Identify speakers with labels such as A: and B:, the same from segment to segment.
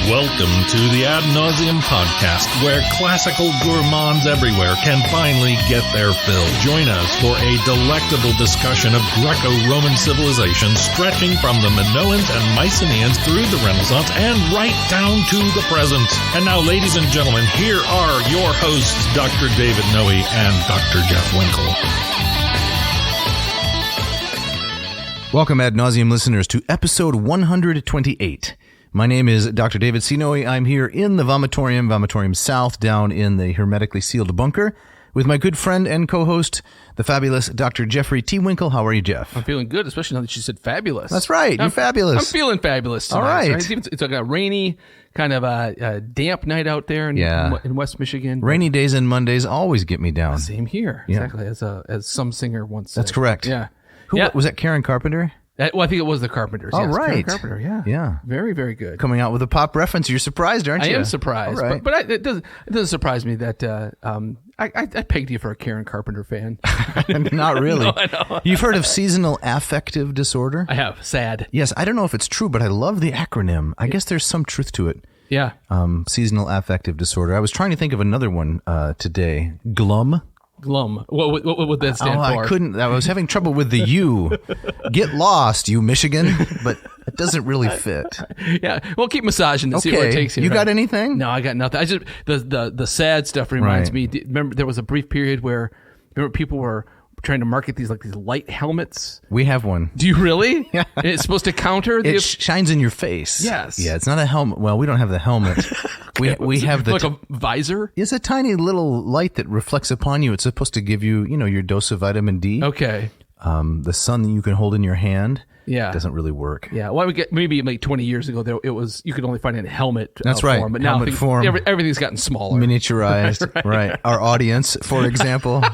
A: Welcome to the Ad Nauseam podcast, where classical gourmands everywhere can finally get their fill. Join us for a delectable discussion of Greco-Roman civilization stretching from the Minoans and Mycenaeans through the Renaissance and right down to the present. And now, ladies and gentlemen, here are your hosts, Dr. David Noe and Dr. Jeff Winkle.
B: Welcome, Ad Nauseam listeners, to episode 128. My name is Dr. David C. Noe. I'm here in the Vomitorium South, down in the hermetically sealed bunker, with my good friend and co-host, the fabulous Dr. Jeffrey T. Winkle. How are you, Jeff?
C: I'm feeling good, especially now that you said fabulous.
B: That's right. You're fabulous.
C: I'm feeling fabulous tonight.
B: All right.
C: It's like a rainy, kind of a damp night out there in West Michigan.
B: Rainy days and Mondays always get me down.
C: Same here. Yeah. Exactly. As some singer once said.
B: That's correct.
C: Yeah.
B: Was that Karen Carpenter?
C: Well, I think it was the Carpenters.
B: Oh,
C: yes.
B: right.
C: Karen Carpenter,
B: Yeah.
C: Very, very good.
B: Coming out with a pop reference. You're surprised, aren't you?
C: I am surprised.
B: All right.
C: But it doesn't surprise me that I pegged you for a Karen Carpenter fan.
B: Not really.
C: No, I know.
B: You've heard of seasonal affective disorder?
C: I have. Sad.
B: Yes. I don't know if it's true, but I love the acronym. I guess there's some truth to it.
C: Yeah.
B: Seasonal affective disorder. I was trying to think of another one today. Glum.
C: Glum. What would that stand for?
B: I couldn't. I was having trouble with the U. Get lost, you Michigan. But it doesn't really fit.
C: Yeah. Well, keep massaging and see where it takes you.
B: You got anything?
C: No, I got nothing. I just the sad stuff reminds me. Remember, there was a brief period where people were trying to market these light helmets.
B: We have one.
C: Do you really? Yeah. And it's supposed to counter
B: it shines in your face.
C: Yes.
B: Yeah, it's not a helmet. Well, we don't have the helmet. we have the
C: a visor.
B: It's a tiny little light that reflects upon you. It's supposed to give you, your dose of vitamin D.
C: Okay.
B: The sun that you can hold in your hand.
C: Yeah.
B: Doesn't really work.
C: Yeah. Well, maybe like 20 years ago, it was you could only find it in helmet.
B: That's right.
C: Form, but
B: helmet
C: now
B: form.
C: Everything's gotten smaller,
B: miniaturized. Right. Our audience, for example.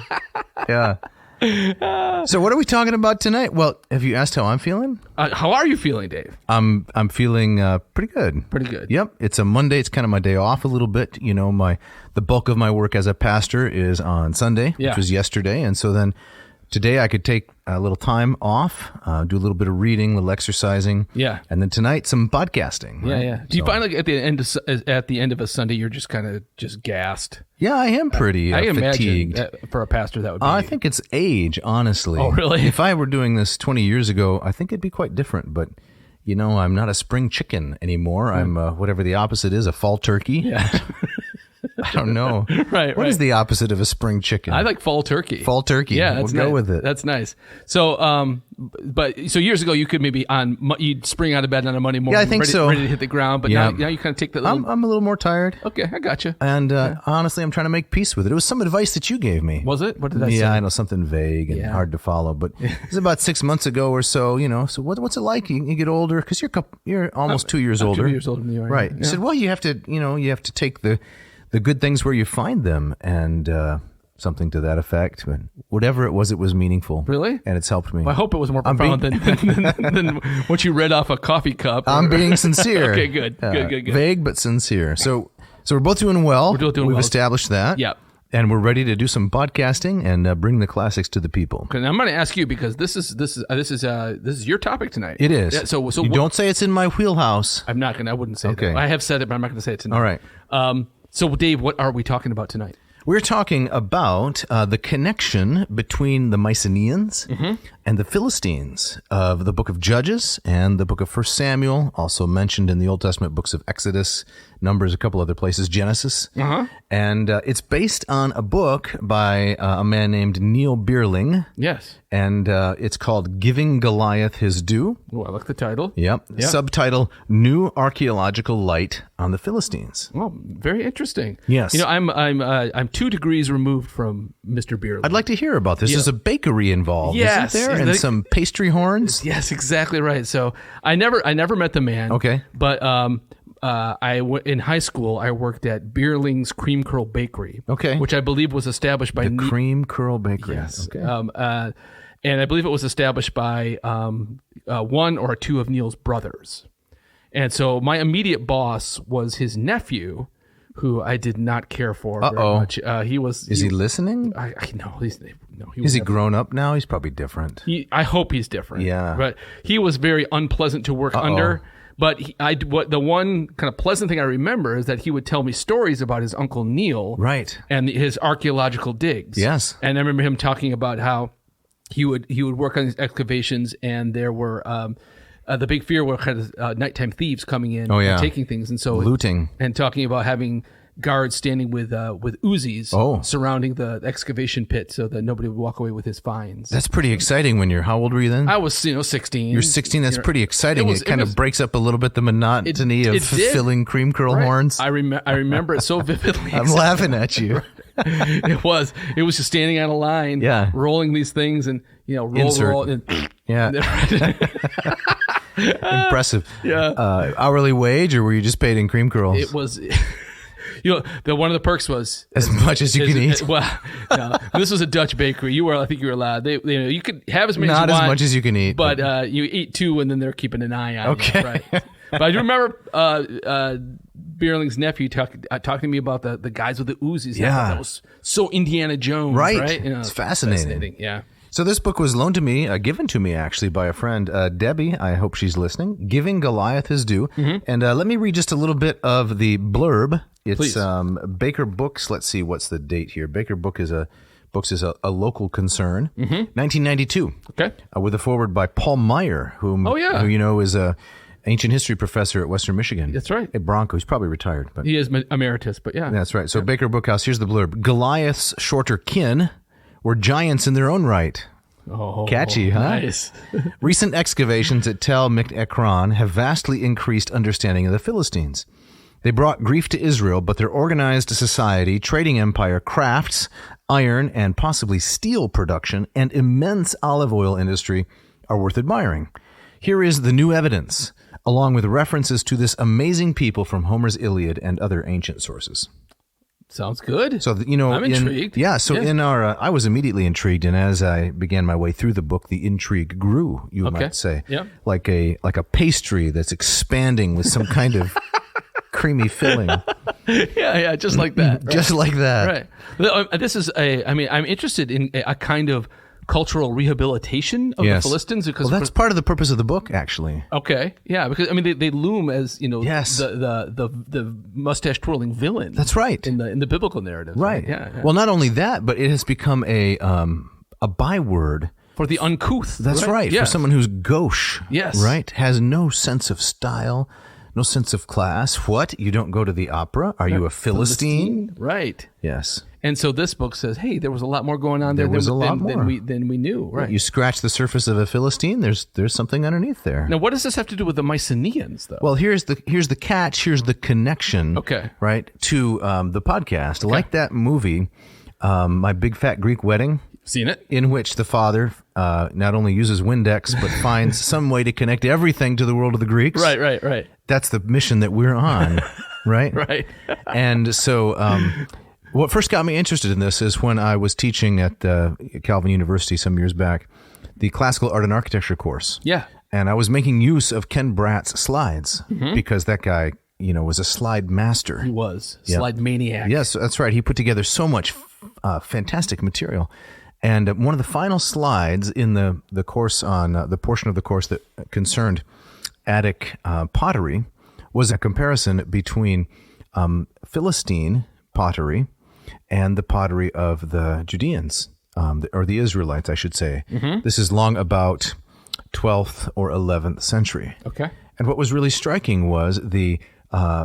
B: Yeah. So what are we talking about tonight? Well, have you asked how I'm feeling?
C: How are you feeling, Dave?
B: I'm feeling pretty good.
C: Pretty good.
B: Yep. It's a Monday. It's kind of my day off a little bit. The bulk of my work as a pastor is on Sunday, which was yesterday, and so then today I could take a little time off, do a little bit of reading, a little exercising.
C: Yeah.
B: And then tonight, some podcasting. Right?
C: Yeah. Do you find like at the end of a Sunday, you're just kind of just gassed?
B: Yeah, I am pretty fatigued.
C: Imagine for a pastor that would be.
B: I think it's age, honestly.
C: Oh, really?
B: If I were doing this 20 years ago, I think it'd be quite different. But, I'm not a spring chicken anymore. I'm whatever the opposite is, a fall turkey.
C: Yeah.
B: I don't know.
C: Right.
B: What is the opposite of a spring chicken?
C: I like fall turkey.
B: Fall turkey.
C: Yeah,
B: we'll go with it.
C: That's nice. So, so years ago you could maybe you'd spring out of bed on a Monday morning.
B: Yeah, I think so.
C: Ready to hit the ground, but now you kind of take that.
B: I'm a little more tired.
C: Okay, I got you.
B: And honestly, I'm trying to make peace with it. It was some advice that you gave me.
C: Was it? What did I say?
B: Yeah, I know, something vague and hard to follow. But it was about 6 months ago or so. So what's it like? You get older because you're almost 2 years older.
C: 2 years older than you are.
B: Right.
C: Yeah.
B: You said, well, you have to take the good things where you find them, and something to that effect. But whatever it was meaningful.
C: Really?
B: And it's helped me.
C: Well, I hope it was more profound than what you read off a coffee cup.
B: I'm being sincere.
C: Okay, good. Good.
B: Vague but sincere. So we're both doing well. We've established that.
C: Yeah.
B: And we're ready to do some podcasting and bring the classics to the people.
C: Okay, now I'm going to ask you because this is your topic tonight.
B: It is.
C: Yeah, so
B: you don't say it's in my wheelhouse.
C: I'm not going to. I wouldn't say
B: that.
C: I have said it, but I'm not going to say it tonight.
B: All right.
C: So, Dave, what are we talking about tonight?
B: We're talking about the connection between the Mycenaeans and the Philistines of the book of Judges and the book of 1 Samuel, also mentioned in the Old Testament books of Exodus, Numbers, a couple other places, Genesis. And it's based on a book by a man named Neal Bierling.
C: Yes.
B: And it's called Giving Goliath His Due.
C: Oh, I like the title.
B: Yep. Subtitle, New Archaeological Light on the Philistines.
C: Well, very interesting.
B: Yes.
C: I'm 2 degrees removed from Mr. Bierling.
B: I'd like to hear about this. There's a bakery involved,
C: yes,
B: isn't there? And some pastry horns?
C: Yes, exactly right. So I never met the man.
B: Okay.
C: But in high school, I worked at Bierling's Cream Curl Bakery.
B: Okay.
C: Which I believe was established by
B: the Cream Curl Bakery.
C: Yes.
B: Okay.
C: And I believe it was established by one or two of Neal's brothers. And so my immediate boss was his nephew, who I did not care for very much. Is
B: he listening?
C: I know.
B: Is he grown up now? He's probably different.
C: I hope he's different.
B: Yeah.
C: But he was very unpleasant to work under. But the one kind of pleasant thing I remember is that he would tell me stories about his uncle Neal,
B: Right.
C: and his archaeological digs.
B: Yes.
C: And I remember him talking about how he would work on these excavations, and there were the big fear were kind of nighttime thieves coming in and taking things, and so
B: looting,
C: and talking about having guards standing with Uzis surrounding the excavation pit so that nobody would walk away with his finds.
B: That's pretty exciting. When how old were you then?
C: I was 16.
B: You're 16. That's pretty exciting. It kind of breaks up a little bit the monotony of filling cream curl horns.
C: I remember it so vividly.
B: I'm laughing at you.
C: It was just standing on a line, rolling these things, and roll, and
B: impressive.
C: Yeah.
B: Hourly wage, or were you just paid in cream curls?
C: It was. One of the perks was
B: as much as you can eat.
C: Well, no, this was a Dutch bakery. I think you were allowed. You could have as many as you want.
B: Not as much as you can eat,
C: but you eat 2, and then they're keeping an eye on you. Right. But I do remember Bierling's nephew talking to me about the guys with the Uzis.
B: Yeah,
C: that was so Indiana Jones. Right.
B: It's fascinating.
C: Yeah.
B: So this book was loaned to me, given to me actually by a friend, Debbie. I hope she's listening. Giving Goliath His Due. And let me read just a little bit of the blurb. It's Baker Books. Let's see, what's the date here? Baker Books is a local concern. 1992.
C: Okay.
B: With a foreword by Paul Meyer, who is a ancient history professor at Western Michigan.
C: That's right.
B: At Bronco. He's probably retired, but
C: he is emeritus. But yeah,
B: that's right. So Baker Bookhouse. Here's the blurb: Goliath's shorter kin were giants in their own right.
C: Oh,
B: catchy, huh?
C: Nice.
B: Recent excavations at Tel Ekron have vastly increased understanding of the Philistines. They brought grief to Israel, but their organized society, trading empire, crafts, iron, and possibly steel production, and immense olive oil industry are worth admiring. Here is the new evidence, along with references to this amazing people from Homer's Iliad and other ancient sources.
C: Sounds good.
B: So,
C: I'm intrigued.
B: In our, I was immediately intrigued, and as I began my way through the book, the intrigue grew, you might say.
C: Yeah.
B: Like a pastry that's expanding with some kind of creamy filling.
C: Yeah, just like that. Right?
B: Just like that.
C: Right. This is I'm interested in a kind of cultural rehabilitation of the Philistines, because
B: that's part of the purpose of the book, actually.
C: Okay, yeah, because they loom as
B: Yes.
C: the mustache twirling villain.
B: That's right
C: in the biblical narrative.
B: Right.
C: Yeah.
B: Well, not only that, but it has become a byword
C: for the uncouth.
B: That's right.
C: Yes.
B: For someone who's gauche.
C: Yes.
B: Right. Has no sense of style, no sense of class. What? You don't go to the opera? Are you a Philistine?
C: Right.
B: Yes.
C: And so this book says, hey, there was a lot more going on there than we knew. Right.
B: You scratch the surface of a Philistine, there's something underneath there.
C: Now, what does this have to do with the Mycenaeans, though?
B: Well, here's the catch. Here's the connection.
C: Okay.
B: Right, to the podcast. Okay. Like that movie, My Big Fat Greek Wedding.
C: Seen it.
B: In which the father not only uses Windex, but finds some way to connect everything to the world of the Greeks.
C: Right.
B: That's the mission that we're on. Right?
C: Right.
B: And so what first got me interested in this is when I was teaching at Calvin University some years back, the classical art and architecture course.
C: Yeah.
B: And I was making use of Ken Bratt's slides because that guy, was a slide master.
C: He was. Slide maniac.
B: Yes, that's right. He put together so much fantastic material. And one of the final slides in the course on the portion of the course that concerned Attic pottery was a comparison between Philistine pottery and the pottery of the Judeans, or the Israelites, I should say. This is long about 12th or 11th century.
C: Okay.
B: And what was really striking was the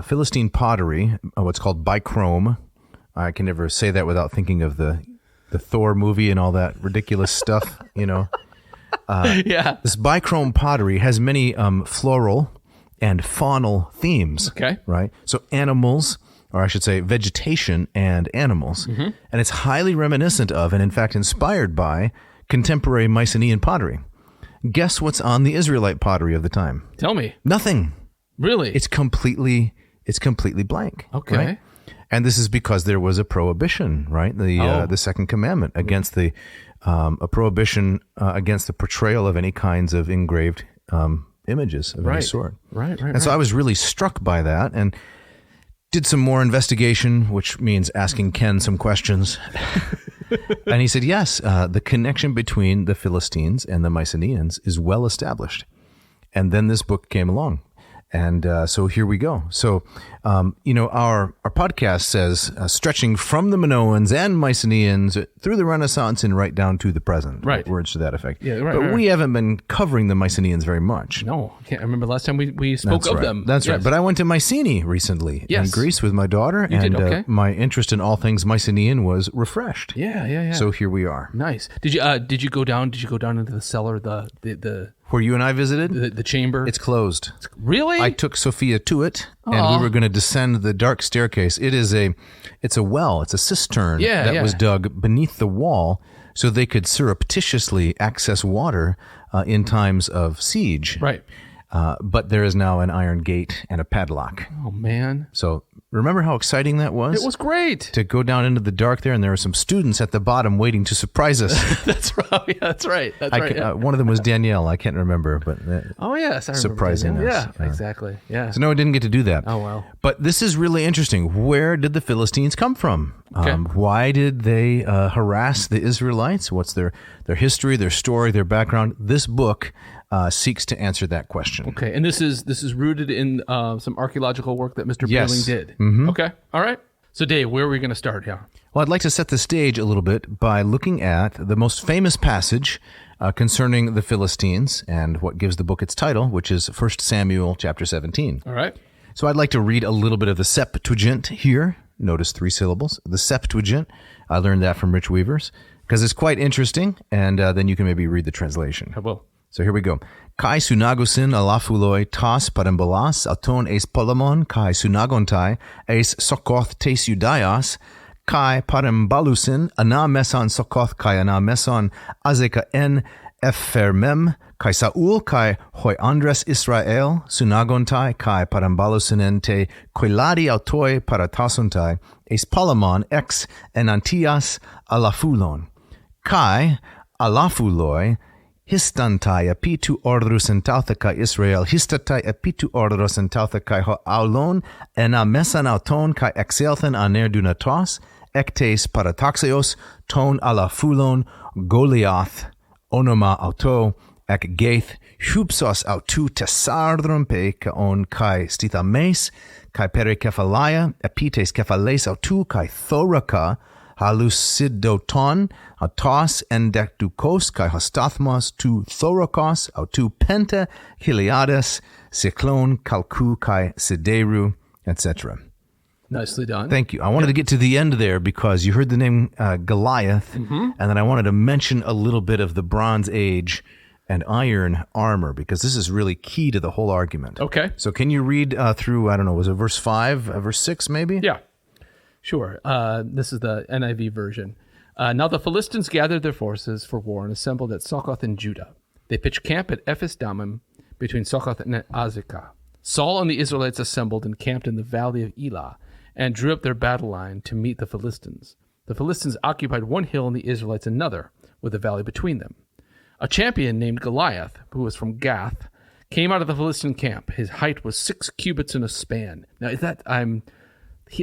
B: Philistine pottery, what's called bichrome. I can never say that without thinking of the Thor movie and all that ridiculous stuff,
C: Yeah.
B: This bichrome pottery has many floral and faunal themes.
C: Okay.
B: Right? So animals, or I should say vegetation and animals. And it's highly reminiscent of, and in fact inspired by, contemporary Mycenaean pottery. Guess what's on the Israelite pottery of the time?
C: Tell me.
B: Nothing.
C: Really?
B: It's completely blank.
C: Okay.
B: Right? And this is because there was a prohibition, right? The second commandment against a prohibition against the portrayal of any kinds of engraved images of any sort.
C: Right.
B: And so I was really struck by that and did some more investigation, which means asking Ken some questions. And he said, yes, the connection between the Philistines and the Mycenaeans is well established. And then this book came along. And so here we go. So, our podcast says stretching from the Minoans and Mycenaeans through the Renaissance and right down to the present.
C: Right.
B: Words to that effect.
C: Yeah, right.
B: But we haven't been covering the Mycenaeans very much.
C: No, I can't remember last time we spoke of them.
B: That's right. But I went to Mycenae recently in Greece with my daughter, my interest in all things Mycenaean was refreshed.
C: Yeah.
B: So here we are.
C: Nice. Did you go down? Did you go down into the cellar? The
B: where you and I visited?
C: The chamber?
B: It's closed.
C: Really?
B: I took Sophia to it, and we were going to descend the dark staircase. It's a well. It's a cistern that was dug beneath the wall so they could surreptitiously access water in times of siege.
C: Right.
B: But there is now an iron gate and a padlock.
C: Oh, man.
B: So remember how exciting that was?
C: It was great.
B: To go down into the dark there, and there were some students at the bottom waiting to surprise us.
C: That's right. Yeah, that's right.
B: One of them was Danielle. I can't remember, but
C: yes, I remember
B: surprising us.
C: Yeah, exactly. Yeah.
B: So no, I didn't get to do that.
C: Oh, well.
B: But this is really interesting. Where did the Philistines come from?
C: Okay.
B: Why did they harass the Israelites? What's their history, their story, their background? This book seeks to answer that question.
C: Okay, and this is rooted in some archaeological work that Mr. Bierling did.
B: Mm-hmm.
C: Okay, all right. So, Dave, where are we going to start here?
B: Well, I'd like to set the stage a little bit by looking at the most famous passage concerning the Philistines and what gives the book its title, which is 1 Samuel chapter 17.
C: All right.
B: So I'd like to read a little bit of the Septuagint here. Notice 3 syllables. The Septuagint. I learned that from Rich Weavers because it's quite interesting, and then you can maybe read the translation.
C: I will.
B: So here we go. Kai sunagosin alafuloi tas parambolas auton eis polemon kai sunagontai eis sokoth tes judaias kai parambalusin ana meson sokoth kai ana meson azeka en effermem kai Saul kai hoi Andres Israel sunagontai kai parambalusin te koiladi autoi paratasuntai eis polemon ex enantias alafulon kai alafuloi histantai apitu ordrus entauthaka Israel histatai apitu ordrus entauthaka ho aulon ena mesan auton kai exelthen aner dunatos ectes parataxeos ton alafulon Goliath onoma auto ec gaith hupsos autu tesardrum pe kaon kai stithames kai perikephalia epites kephales autu kai thoraka halusidoton autos endectukos kai hostathmos tu thorokos autu penta hiliades cyclone kalku kai sideru, etc.
C: Nicely done.
B: Thank you. I wanted to get to the end there because you heard the name Goliath, and then I wanted to mention a little bit of the Bronze Age and iron armor because this is really key to the whole argument.
C: Okay.
B: So can you read through, I don't know, was it verse 5, verse 6 maybe?
C: Yeah. Sure. This is the NIV version. Now the Philistines gathered their forces for war and assembled at Succoth in Judah. They pitched camp at Ephes-dammim between Succoth and Azekah. Saul and the Israelites assembled and camped in the valley of Elah and drew up their battle line to meet the Philistines. The Philistines occupied one hill and the Israelites another, with a valley between them. A champion named Goliath, who was from Gath, came out of the Philistine camp. His height was 6 cubits in a span. Now, is that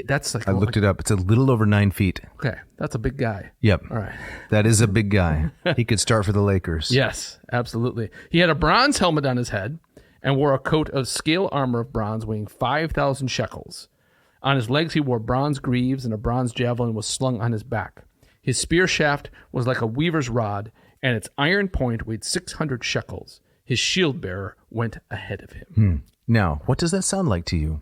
C: that's like
B: I looked it up. It's a little over 9 feet.
C: Okay, that's a big guy.
B: Yep.
C: All right.
B: That is a big guy. He could start for the Lakers.
C: Yes, absolutely. He had a bronze helmet on his head and wore a coat of scale armor of bronze weighing 5,000 shekels. On his legs he wore bronze greaves, and a bronze javelin was slung on his back. His spear shaft was like a weaver's rod, and its iron point weighed 600 shekels. His shield bearer went ahead of him.
B: Now, what does that sound like to you?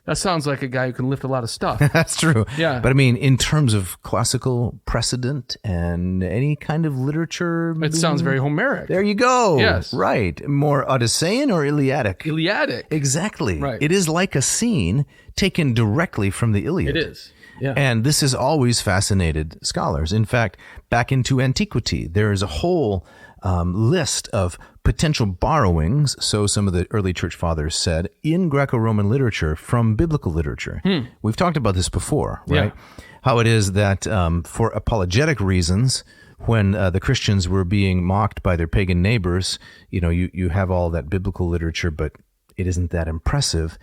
C: That sounds like a guy who can lift a lot of stuff.
B: That's true.
C: Yeah.
B: But I mean, in terms of classical precedent and any kind of literature.
C: It sounds very Homeric.
B: There you go.
C: Yes.
B: Right. More Odyssean or Iliadic?
C: Iliadic.
B: Exactly.
C: Right.
B: It is like a scene taken directly from the Iliad.
C: It is. Yeah.
B: And this has always fascinated scholars. In fact, back into antiquity, there is a whole list of potential borrowings, so some of the early church fathers said, in Greco-Roman literature from biblical literature. We've talked about this before, right?
C: Yeah.
B: How it is that for apologetic reasons, when the Christians were being mocked by their pagan neighbors, you have all that biblical literature, but it isn't that impressive.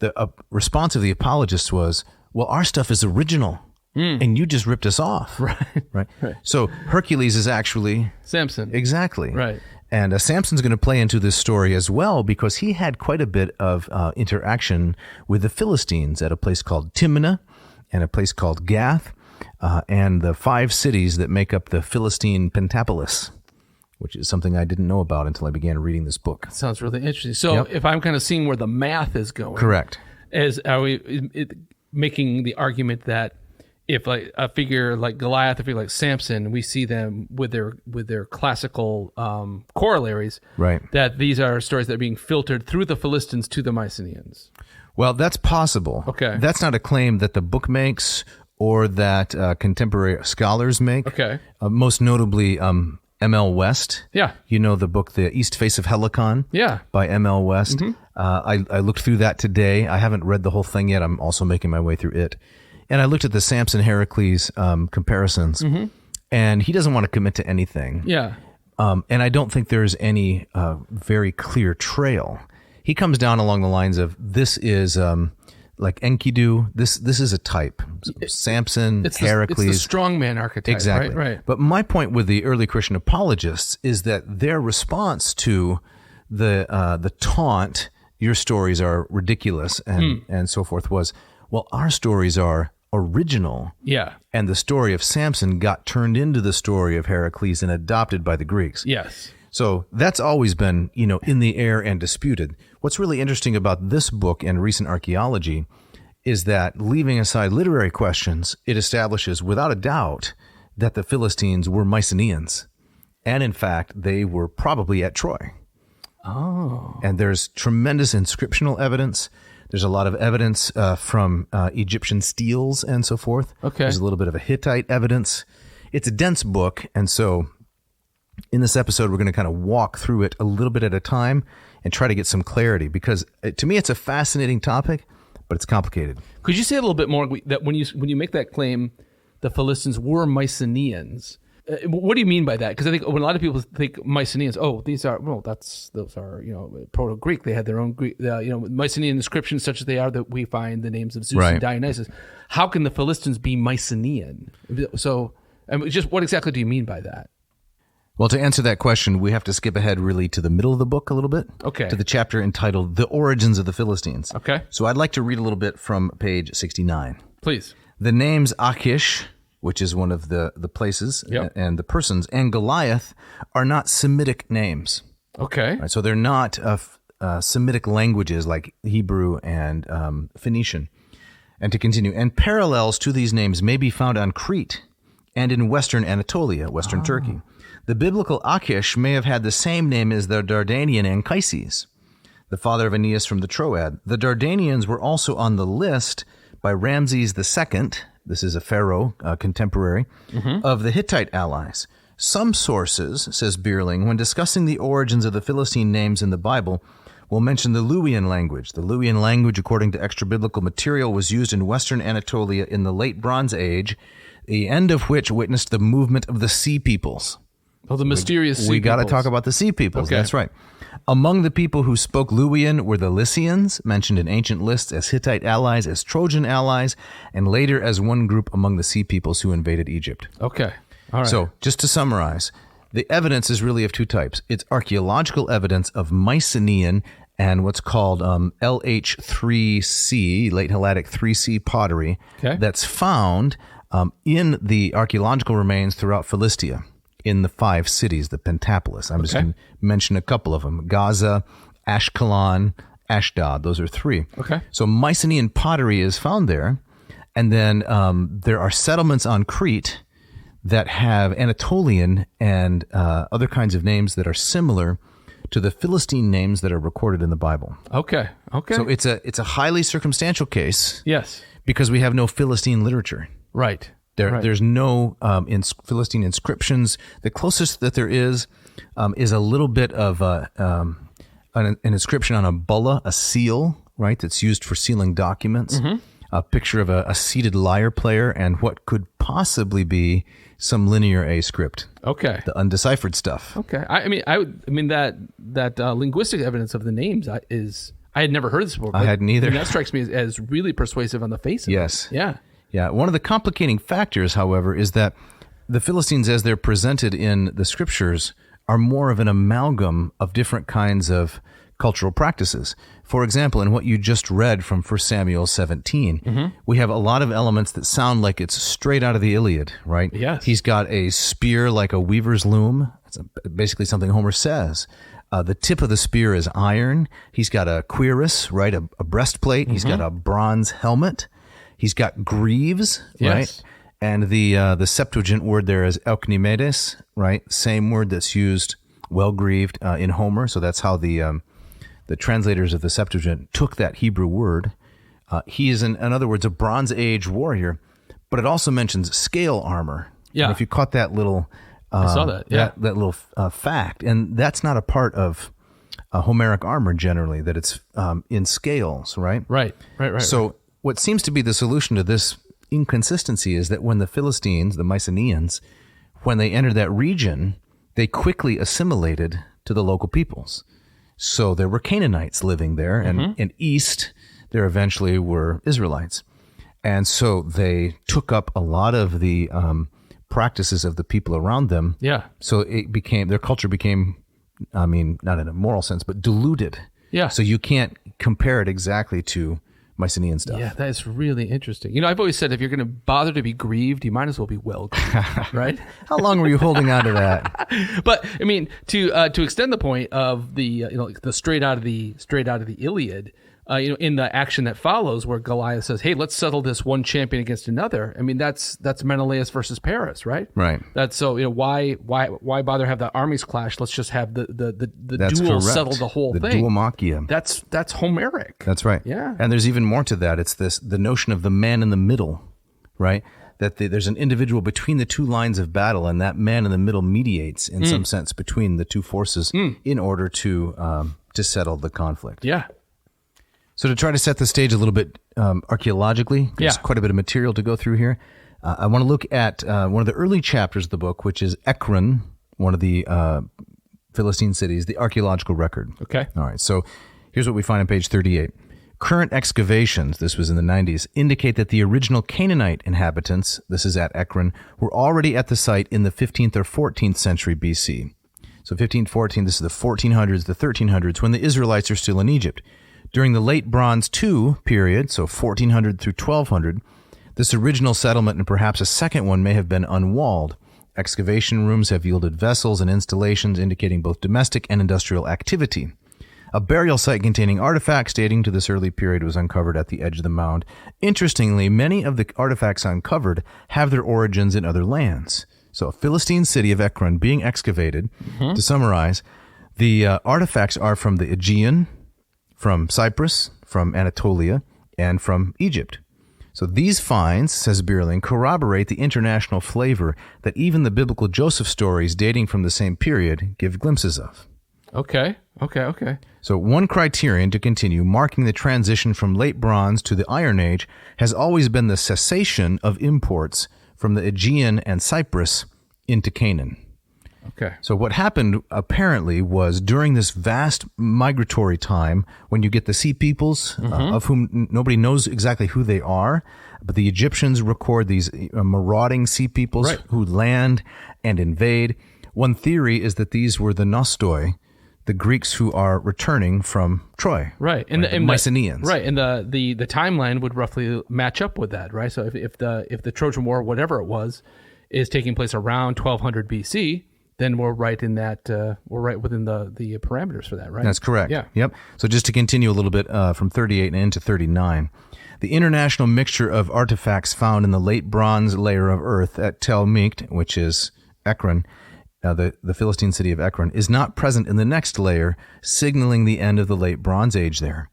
B: The response of the apologists was, well, our stuff is original, and you just ripped us off.
C: Right.
B: So Hercules is actually...
C: Samson.
B: Exactly.
C: Right.
B: And Samson's going to play into this story as well because he had quite a bit of interaction with the Philistines at a place called Timnah and a place called Gath, and the 5 cities that make up the Philistine pentapolis, which is something I didn't know about until I began reading this book.
C: Sounds really interesting. So if I'm kind of seeing where the math is going.
B: Correct.
C: Are we making the argument that if like a figure like Goliath, a figure like Samson, we see them with their classical corollaries,
B: right?
C: That these are stories that are being filtered through the Philistines to the Mycenaeans.
B: Well, that's possible.
C: Okay.
B: That's not a claim that the book makes or that contemporary scholars make.
C: Okay.
B: Most notably, M.L. West.
C: Yeah.
B: You know the book, The East Face of Helicon?
C: Yeah.
B: By M.L. West. Mm-hmm. I looked through that today. I haven't read the whole thing yet. I'm also making my way through it. And I looked at the Samson-Heracles comparisons, and he doesn't want to commit to anything.
C: Yeah.
B: And I don't think there's any very clear trail. He comes down along the lines of, this is like Enkidu, this is a type. Samson, Heracles.
C: It's the strongman archetype,
B: exactly.
C: Right.
B: But my point with the early Christian apologists is that their response to the taunt, your stories are ridiculous and so forth, was, well, our stories are original.
C: Yeah.
B: And the story of Samson got turned into the story of Heracles and adopted by the Greeks.
C: Yes.
B: So that's always been, in the air and disputed. What's really interesting about this book and recent archaeology is that, leaving aside literary questions, it establishes without a doubt that the Philistines were Mycenaeans. And in fact, they were probably at Troy.
C: Oh.
B: And there's tremendous inscriptional evidence. There's a lot of evidence from Egyptian steles and so forth.
C: Okay.
B: There's a little bit of a Hittite evidence. It's a dense book, and so in this episode, we're going to kind of walk through it a little bit at a time and try to get some clarity, because to me, it's a fascinating topic, but it's complicated.
C: Could you say a little bit more that when you make that claim, the Philistines were Mycenaeans? What do you mean by that? Because I think when a lot of people think Mycenaeans, those are Proto-Greek. They had their own Greek, Mycenaean inscriptions, such as they are, that we find the names of Zeus and Dionysus. How can the Philistines be Mycenaean? So, just what exactly do you mean by that?
B: Well, to answer that question, we have to skip ahead really to the middle of the book a little bit.
C: Okay.
B: To the chapter entitled The Origins of the Philistines.
C: Okay.
B: So I'd like to read a little bit from page 69.
C: Please.
B: The names Achish, which is one of the places, and the persons, and Goliath are not Semitic names.
C: Okay.
B: Right, so they're not Semitic languages like Hebrew and Phoenician. And to continue, and parallels to these names may be found on Crete and in western Anatolia, western Turkey. The biblical Achish may have had the same name as the Dardanian Anchises, the father of Aeneas from the Troad. The Dardanians were also on the list by Ramses II, this is a pharaoh, contemporary, of the Hittite allies. Some sources, says Bierling, when discussing the origins of the Philistine names in the Bible, will mention the Luwian language. The Luwian language, according to extra-biblical material, was used in western Anatolia in the late Bronze Age, the end of which witnessed the movement of the Sea Peoples.
C: Oh, the mysterious Sea Peoples.
B: We got to talk about the Sea Peoples.
C: Okay.
B: That's right. Among the people who spoke Luwian were the Lycians, mentioned in ancient lists as Hittite allies, as Trojan allies, and later as one group among the Sea Peoples who invaded Egypt.
C: Okay. All right.
B: So, just to summarize, the evidence is really of two types. It's archaeological evidence of Mycenaean and what's called LH3C, late Helladic 3C pottery, that's found in the archaeological remains throughout Philistia, in the 5 cities, the pentapolis. I'm just going to mention a couple of them. Gaza, Ashkelon, Ashdod. Those are 3.
C: Okay.
B: So Mycenaean pottery is found there. And then there are settlements on Crete that have Anatolian and other kinds of names that are similar to the Philistine names that are recorded in the Bible.
C: Okay.
B: So it's a highly circumstantial case.
C: Yes.
B: Because we have no Philistine literature.
C: Right.
B: There's no Philistine inscriptions. The closest that there is a little bit of an inscription on a bulla, a seal, right, that's used for sealing documents. A picture of a seated lyre player and what could possibly be some linear A script.
C: Okay.
B: The undeciphered stuff.
C: Okay. I mean that linguistic evidence of the names I had never heard this before.
B: I hadn't either.
C: That strikes me as really persuasive on the face of it.
B: Yes.
C: Yeah.
B: Yeah. One of the complicating factors, however, is that the Philistines, as they're presented in the scriptures, are more of an amalgam of different kinds of cultural practices. For example, in what you just read from 1 Samuel 17, we have a lot of elements that sound like it's straight out of the Iliad, right?
C: Yes.
B: He's got a spear like a weaver's loom. It's basically something Homer says. The tip of the spear is iron. He's got a cuirass, right? A breastplate. He's got a bronze helmet. He's got greaves, right? And the Septuagint word there is elknimedes, right? Same word that's used, well-greaved, in Homer. So that's how the translators of the Septuagint took that Hebrew word. He is, in other words, a Bronze Age warrior, but it also mentions scale armor.
C: Yeah.
B: And if you caught that little...
C: I saw that, yeah.
B: That little fact. And that's not a part of Homeric armor generally, that it's in scales, right?
C: Right.
B: So what seems to be the solution to this inconsistency is that when the Philistines, the Mycenaeans, when they entered that region, they quickly assimilated to the local peoples. So there were Canaanites living there, and east there eventually were Israelites. And so they took up a lot of the practices of the people around them.
C: Yeah.
B: So their culture became, I mean, not in a moral sense, but diluted.
C: Yeah.
B: So you can't compare it exactly to Mycenaean stuff.
C: Yeah, that is really interesting. You know, I've always said if you're going to bother to be grieved, you might as well be well grieved, right?
B: How long were you holding on to that?
C: But I mean, to extend the point of the the straight out of the Iliad, in the action that follows, where Goliath says, "Hey, let's settle this one champion against another." I mean, that's Menelaus versus Paris, right?
B: Right.
C: That's so. Why bother have the armies clash? Let's just have the
B: That's
C: duel
B: correct.
C: settle the whole
B: the
C: thing.
B: Duomachia.
C: That's Homeric.
B: That's right.
C: Yeah.
B: And there's even more to that. It's the notion of the man in the middle, right? That there's an individual between the two lines of battle, and that man in the middle mediates in some sense between the two forces in order to settle the conflict.
C: Yeah.
B: So to try to set the stage a little bit archaeologically, there's quite a bit of material to go through here. I want to look at one of the early chapters of the book, which is Ekron, one of the Philistine cities, the archaeological record.
C: Okay.
B: All right. So here's what we find on page 38. Current excavations, this was in the 90s, indicate that the original Canaanite inhabitants, this is at Ekron, were already at the site in the 15th or 14th century BC. So 1514, this is the 1400s, the 1300s, when the Israelites are still in Egypt. During the late Bronze II period, so 1400 through 1200, this original settlement and perhaps a second one may have been unwalled. Excavation rooms have yielded vessels and installations indicating both domestic and industrial activity. A burial site containing artifacts dating to this early period was uncovered at the edge of the mound. Interestingly, many of the artifacts uncovered have their origins in other lands. So a Philistine city of Ekron being excavated. To summarize, the artifacts are from the Aegean, from Cyprus, from Anatolia, and from Egypt. So these finds, says Bierling, corroborate the international flavor that even the biblical Joseph stories dating from the same period give glimpses of.
C: Okay.
B: So one criterion to continue marking the transition from late Bronze to the Iron Age has always been the cessation of imports from the Aegean and Cyprus into Canaan.
C: Okay.
B: So what happened apparently was during this vast migratory time when you get the sea peoples of whom nobody knows exactly who they are, but the Egyptians record these marauding sea peoples who land and invade. One theory is that these were the Nostoi, the Greeks who are returning from Troy.
C: Right. And the
B: Mycenaeans.
C: Right. And the timeline would roughly match up with that, right? So if the Trojan War, whatever it was, is taking place around 1200 BC, then we're right in that. We're right within the parameters for that, right?
B: That's correct.
C: Yeah.
B: Yep. So just to continue a little bit from 38 and into 39, the international mixture of artifacts found in the late Bronze layer of earth at Tel Mikt, which is Ekron, the Philistine city of Ekron, is not present in the next layer, signaling the end of the late Bronze Age there.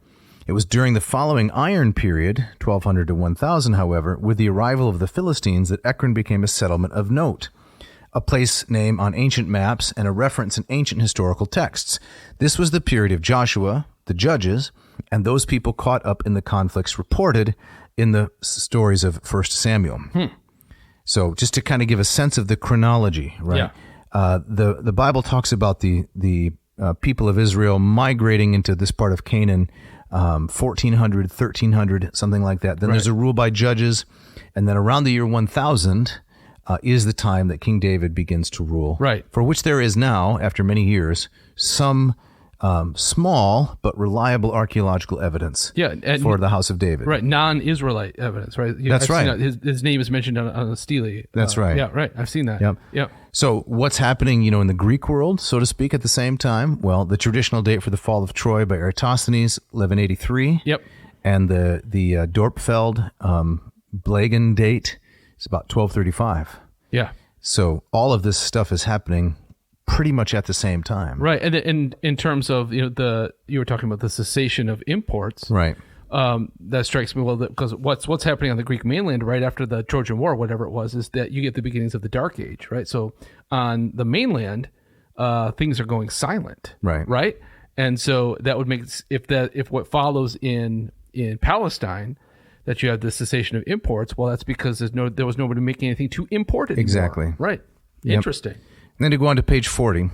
B: It was during the following Iron period, 1200 to 1000, however, with the arrival of the Philistines that Ekron became a settlement of note, a place name on ancient maps, and a reference in ancient historical texts. This was the period of Joshua, the judges, and those people caught up in the conflicts reported in the stories of 1 Samuel. So just to kind of give a sense of the chronology, right?
C: Yeah.
B: The Bible talks about the people of Israel migrating into this part of Canaan 1400, 1300, something like that. Then there's a rule by judges, and then around the year 1000, is the time that King David begins to rule.
C: Right.
B: For which there is now, after many years, some small but reliable archaeological evidence for the house of David.
C: Right, non-Israelite evidence, right?
B: That's right.
C: His name is mentioned on a stele.
B: That's right.
C: Yeah, right. I've seen that.
B: Yep. So what's happening, in the Greek world, so to speak, at the same time? Well, the traditional date for the fall of Troy by Eratosthenes, 1183.
C: Yep.
B: And the Dorpfeld Blagen date is about 1235.
C: Yeah.
B: So all of this stuff is happening pretty much at the same time.
C: Right. And in terms of, you were talking about the cessation of imports.
B: Right.
C: That strikes me because what's happening on the Greek mainland right after the Trojan War, whatever it was, is that you get the beginnings of the Dark Age, right? So on the mainland, things are going silent.
B: Right.
C: Right. And so that would make, if what follows in Palestine, that you have the cessation of imports, well, that's because there was nobody making anything to import it.
B: Exactly.
C: Right.
B: Yep.
C: Interesting.
B: Then to go on to page 40,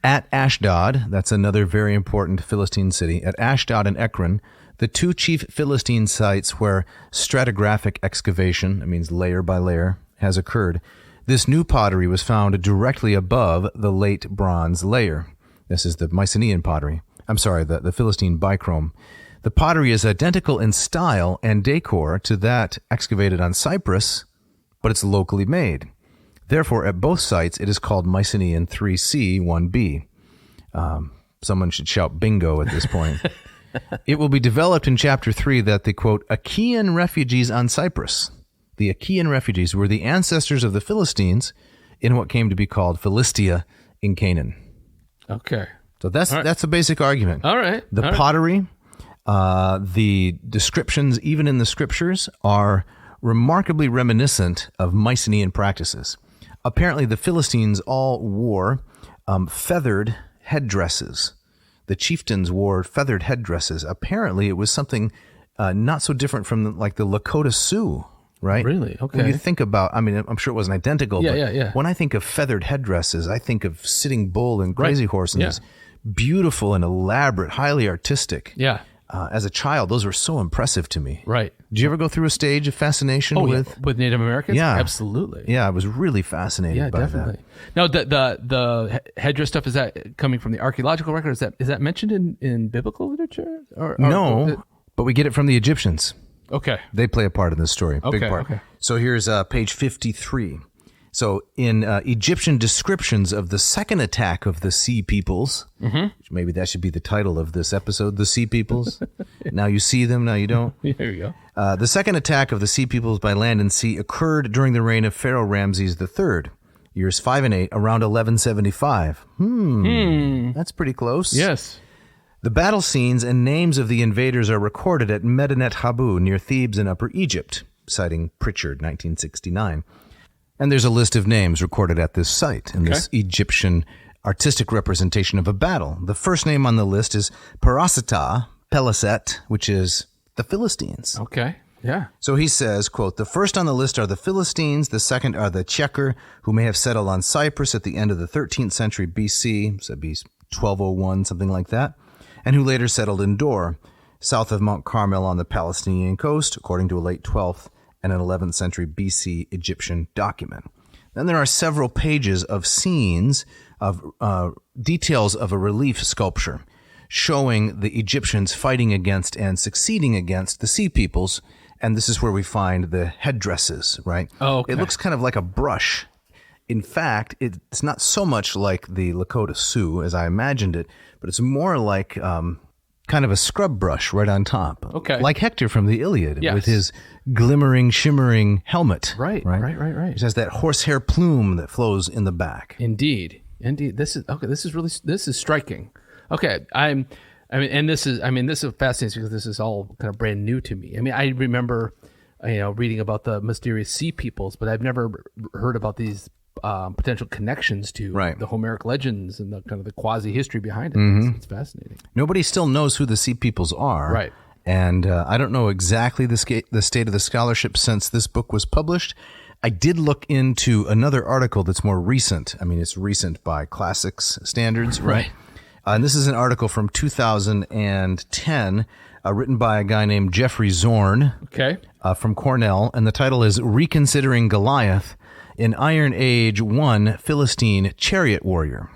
B: at Ashdod, that's another very important Philistine city, at Ashdod and Ekron, the two chief Philistine sites where stratigraphic excavation, that means layer by layer, has occurred, this new pottery was found directly above the late bronze layer. This is the Mycenaean pottery. I'm sorry, the Philistine bichrome. The pottery is identical in style and decor to that excavated on Cyprus, but it's locally made. Therefore, at both sites, it is called Mycenaean 3C 1B. Someone should shout bingo at this point. It will be developed in Chapter 3 that the, quote, Achaean refugees on Cyprus. The Achaean refugees were the ancestors of the Philistines in what came to be called Philistia in Canaan.
C: Okay.
B: So that's a basic argument.
C: All right.
B: The pottery, the descriptions, even in the scriptures, are remarkably reminiscent of Mycenaean practices. Apparently, the Philistines all wore feathered headdresses. The chieftains wore feathered headdresses. Apparently, it was something not so different from the Lakota Sioux, right?
C: Really? Okay.
B: When you think about, I'm sure it wasn't identical.
C: Yeah.
B: When I think of feathered headdresses, I think of Sitting Bull and Crazy Horse and this beautiful and elaborate, highly artistic.
C: Yeah.
B: As a child, those were so impressive to me.
C: Right.
B: Did you ever go through a stage of fascination
C: with Native Americans?
B: Yeah,
C: absolutely.
B: Yeah, I was really fascinated by
C: definitely.
B: that.
C: Now, the headdress stuff, is that coming from the archaeological record? Is that mentioned in biblical literature?
B: No, but we get it from the Egyptians.
C: Okay,
B: they play a part in this story. Big part.
C: Okay.
B: So here's page 53. So in Egyptian descriptions of the second attack of the Sea Peoples, which maybe that should be the title of this episode, the Sea Peoples. Now you see them, now you don't.
C: There you go.
B: The second attack of the Sea Peoples by land and sea occurred during the reign of Pharaoh Ramses III, years 5 and 8, around 1175. That's pretty close.
C: Yes.
B: The battle scenes and names of the invaders are recorded at Medinet Habu near Thebes in Upper Egypt, citing Pritchard, 1969. And there's a list of names recorded at this site in this Egyptian artistic representation of a battle. The first name on the list is Parasita Peliset, which is the Philistines.
C: Okay, yeah.
B: So he says, quote, the first on the list are the Philistines, the second are the Checker, who may have settled on Cyprus at the end of the 13th century BC, so it'd be 1201, something like that, and who later settled in Dor, south of Mount Carmel on the Palestinian coast, according to a late 12th and an 11th century BC Egyptian document. Then there are several pages of scenes of details of a relief sculpture showing the Egyptians fighting against and succeeding against the Sea Peoples, and this is where we find the headdresses, right?
C: Oh, okay.
B: It looks kind of like a brush. In fact, it's not so much like the Lakota Sioux as I imagined it, but it's more like kind of a scrub brush right on top.
C: Okay.
B: Like Hector from the Iliad
C: Yes.
B: with his glimmering, shimmering helmet.
C: Right.
B: It has that horsehair plume that flows in the back.
C: Indeed. This is striking. Okay. This is fascinating because this is all kind of brand new to me. I mean, I remember, reading about the mysterious Sea Peoples, but I've never heard about these potential connections to the Homeric legends and the kind of the quasi history behind it. It's fascinating.
B: Nobody still knows who the Sea Peoples are.
C: Right.
B: And I don't know exactly the state of the scholarship since this book was published. I did look into another article that's more recent. I mean, it's recent by classics standards, right? And this is an article from 2010, written by a guy named Jeffrey Zorn from Cornell. And the title is Reconsidering Goliath an Iron Age 1 Philistine chariot warrior.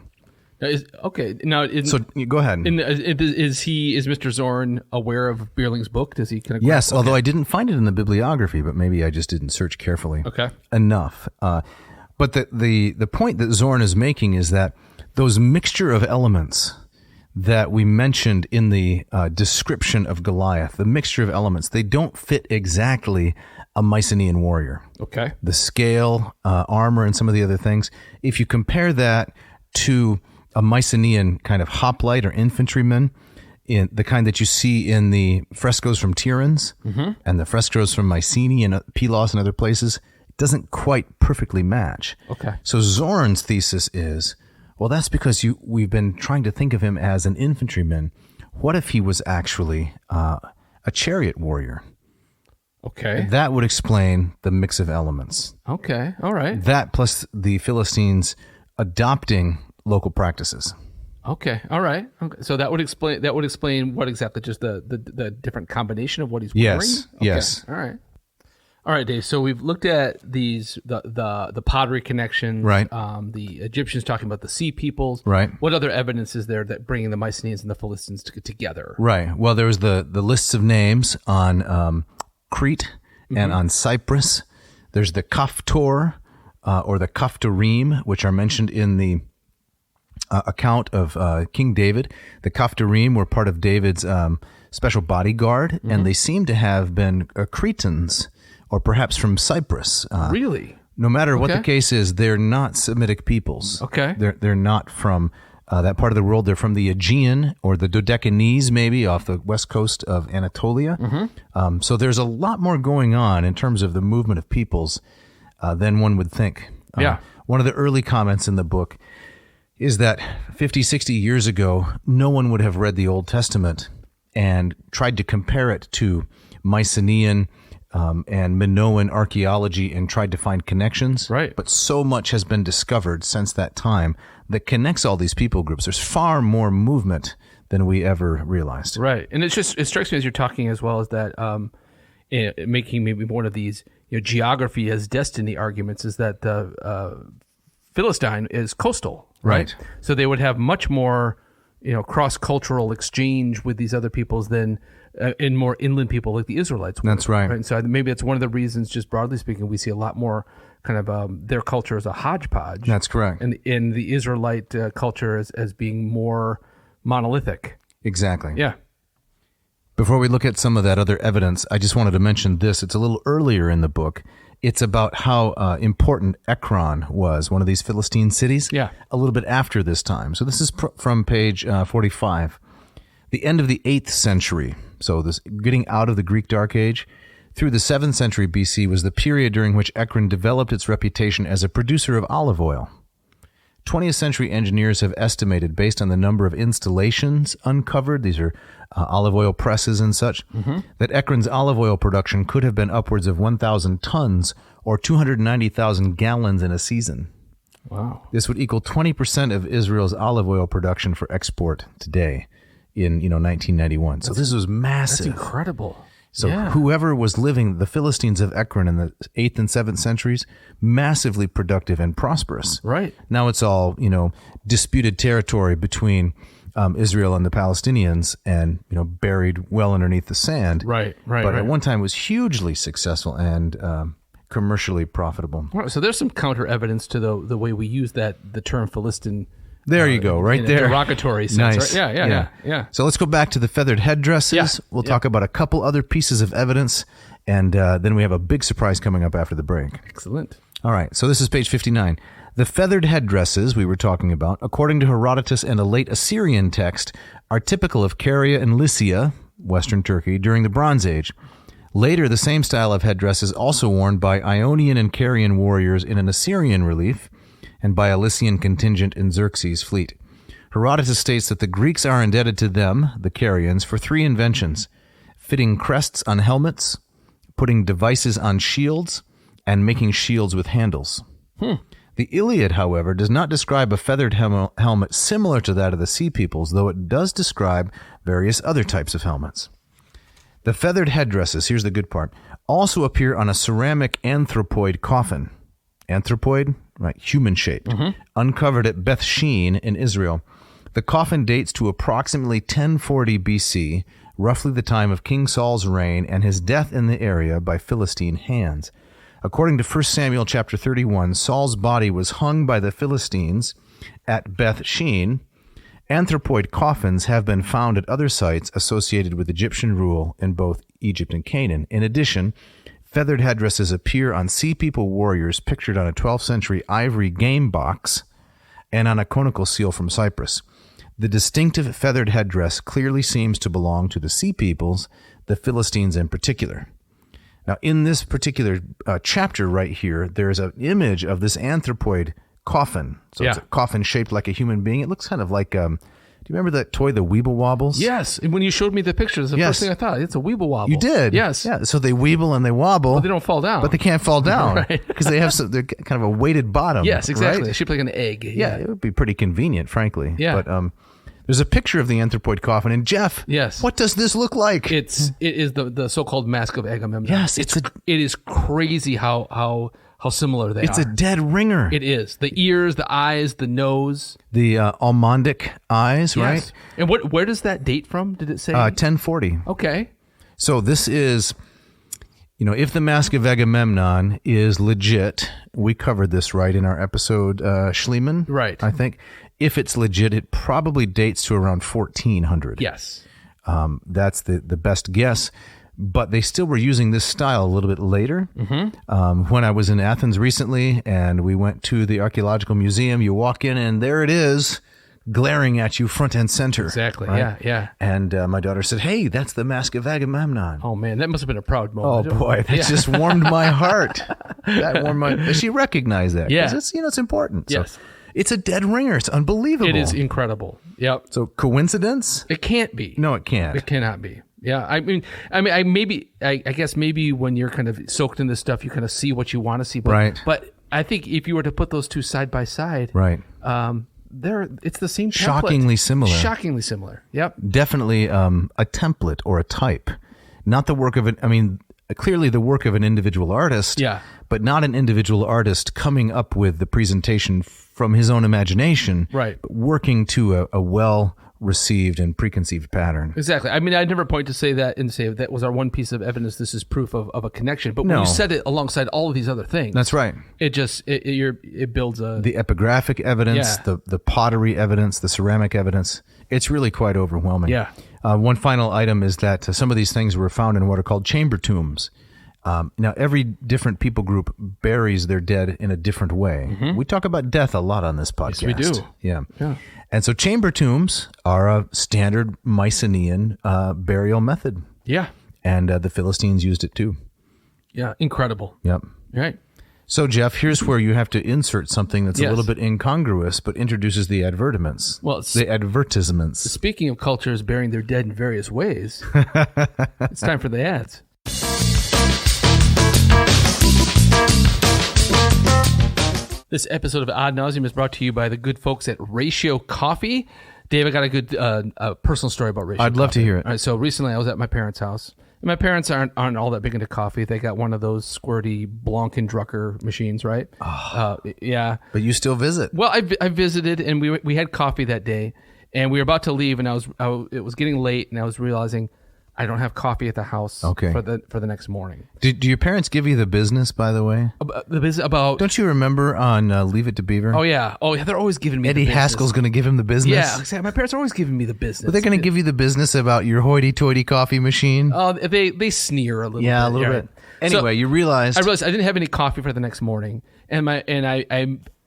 C: So
B: go ahead.
C: Is Mr. Zorn aware of Bierling's book? Does he kind of?
B: Yes, although I didn't find it in the bibliography, but maybe I just didn't search carefully enough. But the point that Zorn is making is that those mixture of elements that we mentioned in the description of Goliath, the mixture of elements, they don't fit exactly a Mycenaean warrior.
C: Okay.
B: The scale, armor, and some of the other things. If you compare that to a Mycenaean kind of hoplite or infantryman, in the kind that you see in the frescoes from Tiryns and the frescoes from Mycenae and Pylos and other places, it doesn't quite perfectly match.
C: Okay.
B: So Zorn's thesis is, well, that's because we've been trying to think of him as an infantryman. What if he was actually a chariot warrior?
C: Okay.
B: That would explain the mix of elements.
C: Okay. All right.
B: That plus the Philistines adopting local practices.
C: Okay. All right. Okay. So that would explain what exactly, just the different combination of what he's wearing?
B: Yes.
C: Okay.
B: Yes.
C: All right, Dave. So we've looked at the pottery connection,
B: right?
C: The Egyptians talking about the sea peoples,
B: right?
C: What other evidence is there that bringing the Mycenaeans and the Philistines together?
B: Right. Well, there was the lists of names on Crete and on Cyprus. There's the Kaftor or the Kaftorim, which are mentioned in the account of King David. The Kaftorim were part of David's special bodyguard, and they seem to have been Cretans, or perhaps from Cyprus.
C: Really?
B: No matter what the case is, they're not Semitic peoples.
C: Okay.
B: They're not from that part of the world. They're from the Aegean or the Dodecanese, maybe off the west coast of Anatolia. So there's a lot more going on in terms of the movement of peoples than one would think. One of the early comments in the book is that 50, 60 years ago, no one would have read the Old Testament and tried to compare it to Mycenaean and Minoan archaeology and tried to find connections.
C: Right.
B: But so much has been discovered since that time that connects all these people groups. There's far more movement than we ever realized.
C: Right. And it strikes me as you're talking as well as that making maybe one of these geography as destiny arguments is that the Philistine is coastal. Right. So they would have much more, cross-cultural exchange with these other peoples than in more inland people like the Israelites would.
B: That's right.
C: And so maybe it's one of the reasons, just broadly speaking, we see a lot more kind of their culture as a hodgepodge.
B: That's correct.
C: And in the Israelite culture as being more monolithic.
B: Exactly.
C: Yeah.
B: Before we look at some of that other evidence, I just wanted to mention this. It's a little earlier in the book. It's about how important Ekron was, one of these Philistine cities, a little bit after this time. So this is from page 45. The end of the 8th century, so this getting out of the Greek Dark Age, through the 7th century BC was the period during which Ekron developed its reputation as a producer of olive oil. 20th century engineers have estimated, based on the number of installations uncovered, these are olive oil presses and such, that Ekron's olive oil production could have been upwards of 1,000 tons or 290,000 gallons in a season.
C: Wow.
B: This would equal 20% of Israel's olive oil production for export today in 1991. So this was massive.
C: That's incredible.
B: So whoever was living, the Philistines of Ekron in the 8th and 7th centuries, massively productive and prosperous.
C: Right.
B: Now it's all, disputed territory between Israel and the Palestinians and, buried well underneath the sand.
C: Right.
B: But at one time it was hugely successful and commercially profitable.
C: Right, so there's some counter evidence to the way we use the term Philistine.
B: There you go, right
C: in
B: there.
C: A derogatory sense.
B: Nice.
C: Right? Yeah.
B: So let's go back to the feathered headdresses.
C: Yeah.
B: We'll talk about a couple other pieces of evidence, and then we have a big surprise coming up after the break.
C: Excellent.
B: All right, so this is page 59. The feathered headdresses we were talking about, according to Herodotus and a late Assyrian text, are typical of Caria and Lycia, western Turkey, during the Bronze Age. Later, the same style of headdress is also worn by Ionian and Carian warriors in an Assyrian relief, and by a Lycian contingent in Xerxes' fleet. Herodotus states that the Greeks are indebted to them, the Carians, for 3 inventions: fitting crests on helmets, putting devices on shields, and making shields with handles. The Iliad, however, does not describe a feathered helmet similar to that of the Sea Peoples, though it does describe various other types of helmets. The feathered headdresses, here's the good part, also appear on a ceramic anthropoid coffin. anthropoid, right, human shaped, uncovered at Beth Shean in Israel. The coffin dates to approximately 1040 BC, roughly the time of King Saul's reign and his death in the area by Philistine hands. According to 1 Samuel chapter 31, Saul's body was hung by the Philistines at Beth Shean. Anthropoid coffins have been found at other sites associated with Egyptian rule in both Egypt and Canaan. In addition, feathered headdresses appear on Sea People warriors pictured on a 12th century ivory game box and on a conical seal from Cyprus. The distinctive feathered headdress clearly seems to belong to the Sea Peoples, the Philistines in particular. Now, in this particular chapter right here, there's an image of this anthropoid coffin. So it's a coffin shaped like a human being. It looks kind of like, do you remember that toy, the Weeble Wobbles?
C: Yes. And when you showed me the pictures, the first thing I thought, it's a Weeble Wobble.
B: You did?
C: Yes.
B: Yeah. So they weeble and they wobble.
C: But they don't fall down.
B: But they can't fall down.
C: Right.
B: Because they're kind of a weighted bottom.
C: Yes, exactly.
B: Right?
C: They're shaped like an egg.
B: Yeah, it would be pretty convenient, frankly.
C: Yeah.
B: But there's a picture of the anthropoid coffin. And Jeff, what does this look like?
C: It is the so-called Mask of Agamemnon.
B: Yes,
C: it is crazy how similar they are.
B: It's a dead ringer.
C: It is. The ears, the eyes, the nose.
B: The almondic eyes, right?
C: Yes. And where does that date from? Did it say?
B: 1040.
C: Okay.
B: So this is, if the Mask of Agamemnon is legit, we covered this right in our episode Schliemann,
C: right?
B: I think. If it's legit, it probably dates to around 1400.
C: Yes.
B: That's the best guess. But they still were using this style a little bit later. When I was in Athens recently and we went to the archaeological museum, you walk in and there it is, glaring at you front and center.
C: Exactly.
B: Right?
C: Yeah.
B: And my daughter said, "Hey, that's the Mask of Agamemnon."
C: Oh man, that must have been a proud moment.
B: Oh boy, that just warmed my heart. That warmed my. She recognized that.
C: Yeah.
B: It's it's important.
C: Yes.
B: So it's a dead ringer. It's unbelievable.
C: It is incredible. Yep.
B: So coincidence?
C: It can't be.
B: No, it can't.
C: It cannot be. Yeah, I guess maybe when you're kind of soaked in this stuff, you kind of see what you want to see. But,
B: right.
C: But I think if you were to put those two side by side,
B: right,
C: it's the same template.
B: Shockingly similar.
C: Shockingly similar. Yep.
B: Definitely a template or a type, not the work of an. I mean, clearly the work of an individual artist.
C: Yeah.
B: But not an individual artist coming up with the presentation from his own imagination.
C: Right.
B: But working to a well received and preconceived pattern.
C: Exactly. I mean, I'd never point to say that and say that was our one piece of evidence. This is proof of a connection. But when you set it alongside all of these other things,
B: that's right.
C: It builds the
B: epigraphic evidence, the pottery evidence, the ceramic evidence. It's really quite overwhelming.
C: Yeah.
B: One final item is that some of these things were found in what are called chamber tombs. Now, every different people group buries their dead in a different way. We talk about death a lot on this podcast.
C: Yes, we do.
B: Yeah. And so chamber tombs are a standard Mycenaean burial method.
C: Yeah.
B: And the Philistines used it too.
C: Yeah. Incredible.
B: Yep.
C: Right.
B: So, Jeff, here's where you have to insert something that's a little bit incongruous, but introduces the advertisements.
C: Well,
B: the advertisements.
C: Speaking of cultures burying their dead in various ways, it's time for the ads. This episode of Ad Nauseam is brought to you by the good folks at Ratio Coffee. Dave, I got a good personal story about Ratio Coffee.
B: I'd love to hear it.
C: All right, so recently I was at my parents' house. And my parents aren't all that big into coffee. They got one of those squirty Blanc and Drucker machines, right? Yeah.
B: But you still visit.
C: Well, I visited, and we had coffee that day, and we were about to leave, and it was getting late, and I was realizing I don't have coffee at the house for the next morning.
B: Do your parents give you the business, by the way?
C: The business about...
B: Don't you remember on Leave It to Beaver?
C: Oh, yeah. They're always giving me
B: Eddie
C: the business.
B: Haskell's going to give him the business?
C: Yeah, exactly. My parents are always giving me the business.
B: But they're going to give you the business about your hoity-toity coffee machine?
C: They sneer a little bit.
B: Yeah, a little bit. Anyway,
C: so,
B: you realized...
C: I realized I didn't have any coffee for the next morning, and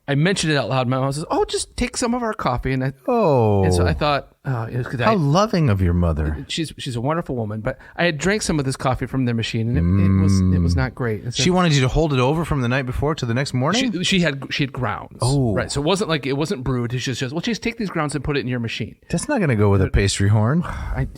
C: I mentioned it out loud. My mom says, "Oh, just take some of our coffee." And so I thought,
B: how loving of your mother.
C: She's a wonderful woman. But I had drank some of this coffee from their machine, and it was not great. And so
B: she wanted you to hold it over from the night before to the next morning.
C: She had grounds.
B: Oh,
C: right. So it wasn't brewed. It's just well, just take these grounds and put it in your machine.
B: That's not going to go with a pastry horn.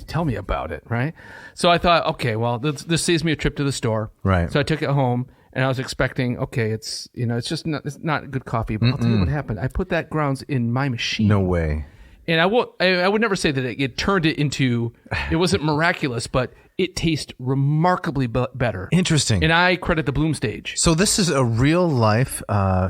C: Tell me about it, right? So I thought, okay, well, this saves me a trip to the store.
B: Right.
C: So I took it home. And I was expecting, okay, it's not good coffee, but I'll tell you what happened. I put that grounds in my machine.
B: No way.
C: And I would never say that it turned it into, it wasn't miraculous, but it tastes remarkably better.
B: Interesting.
C: And I credit the bloom stage.
B: So this is a real life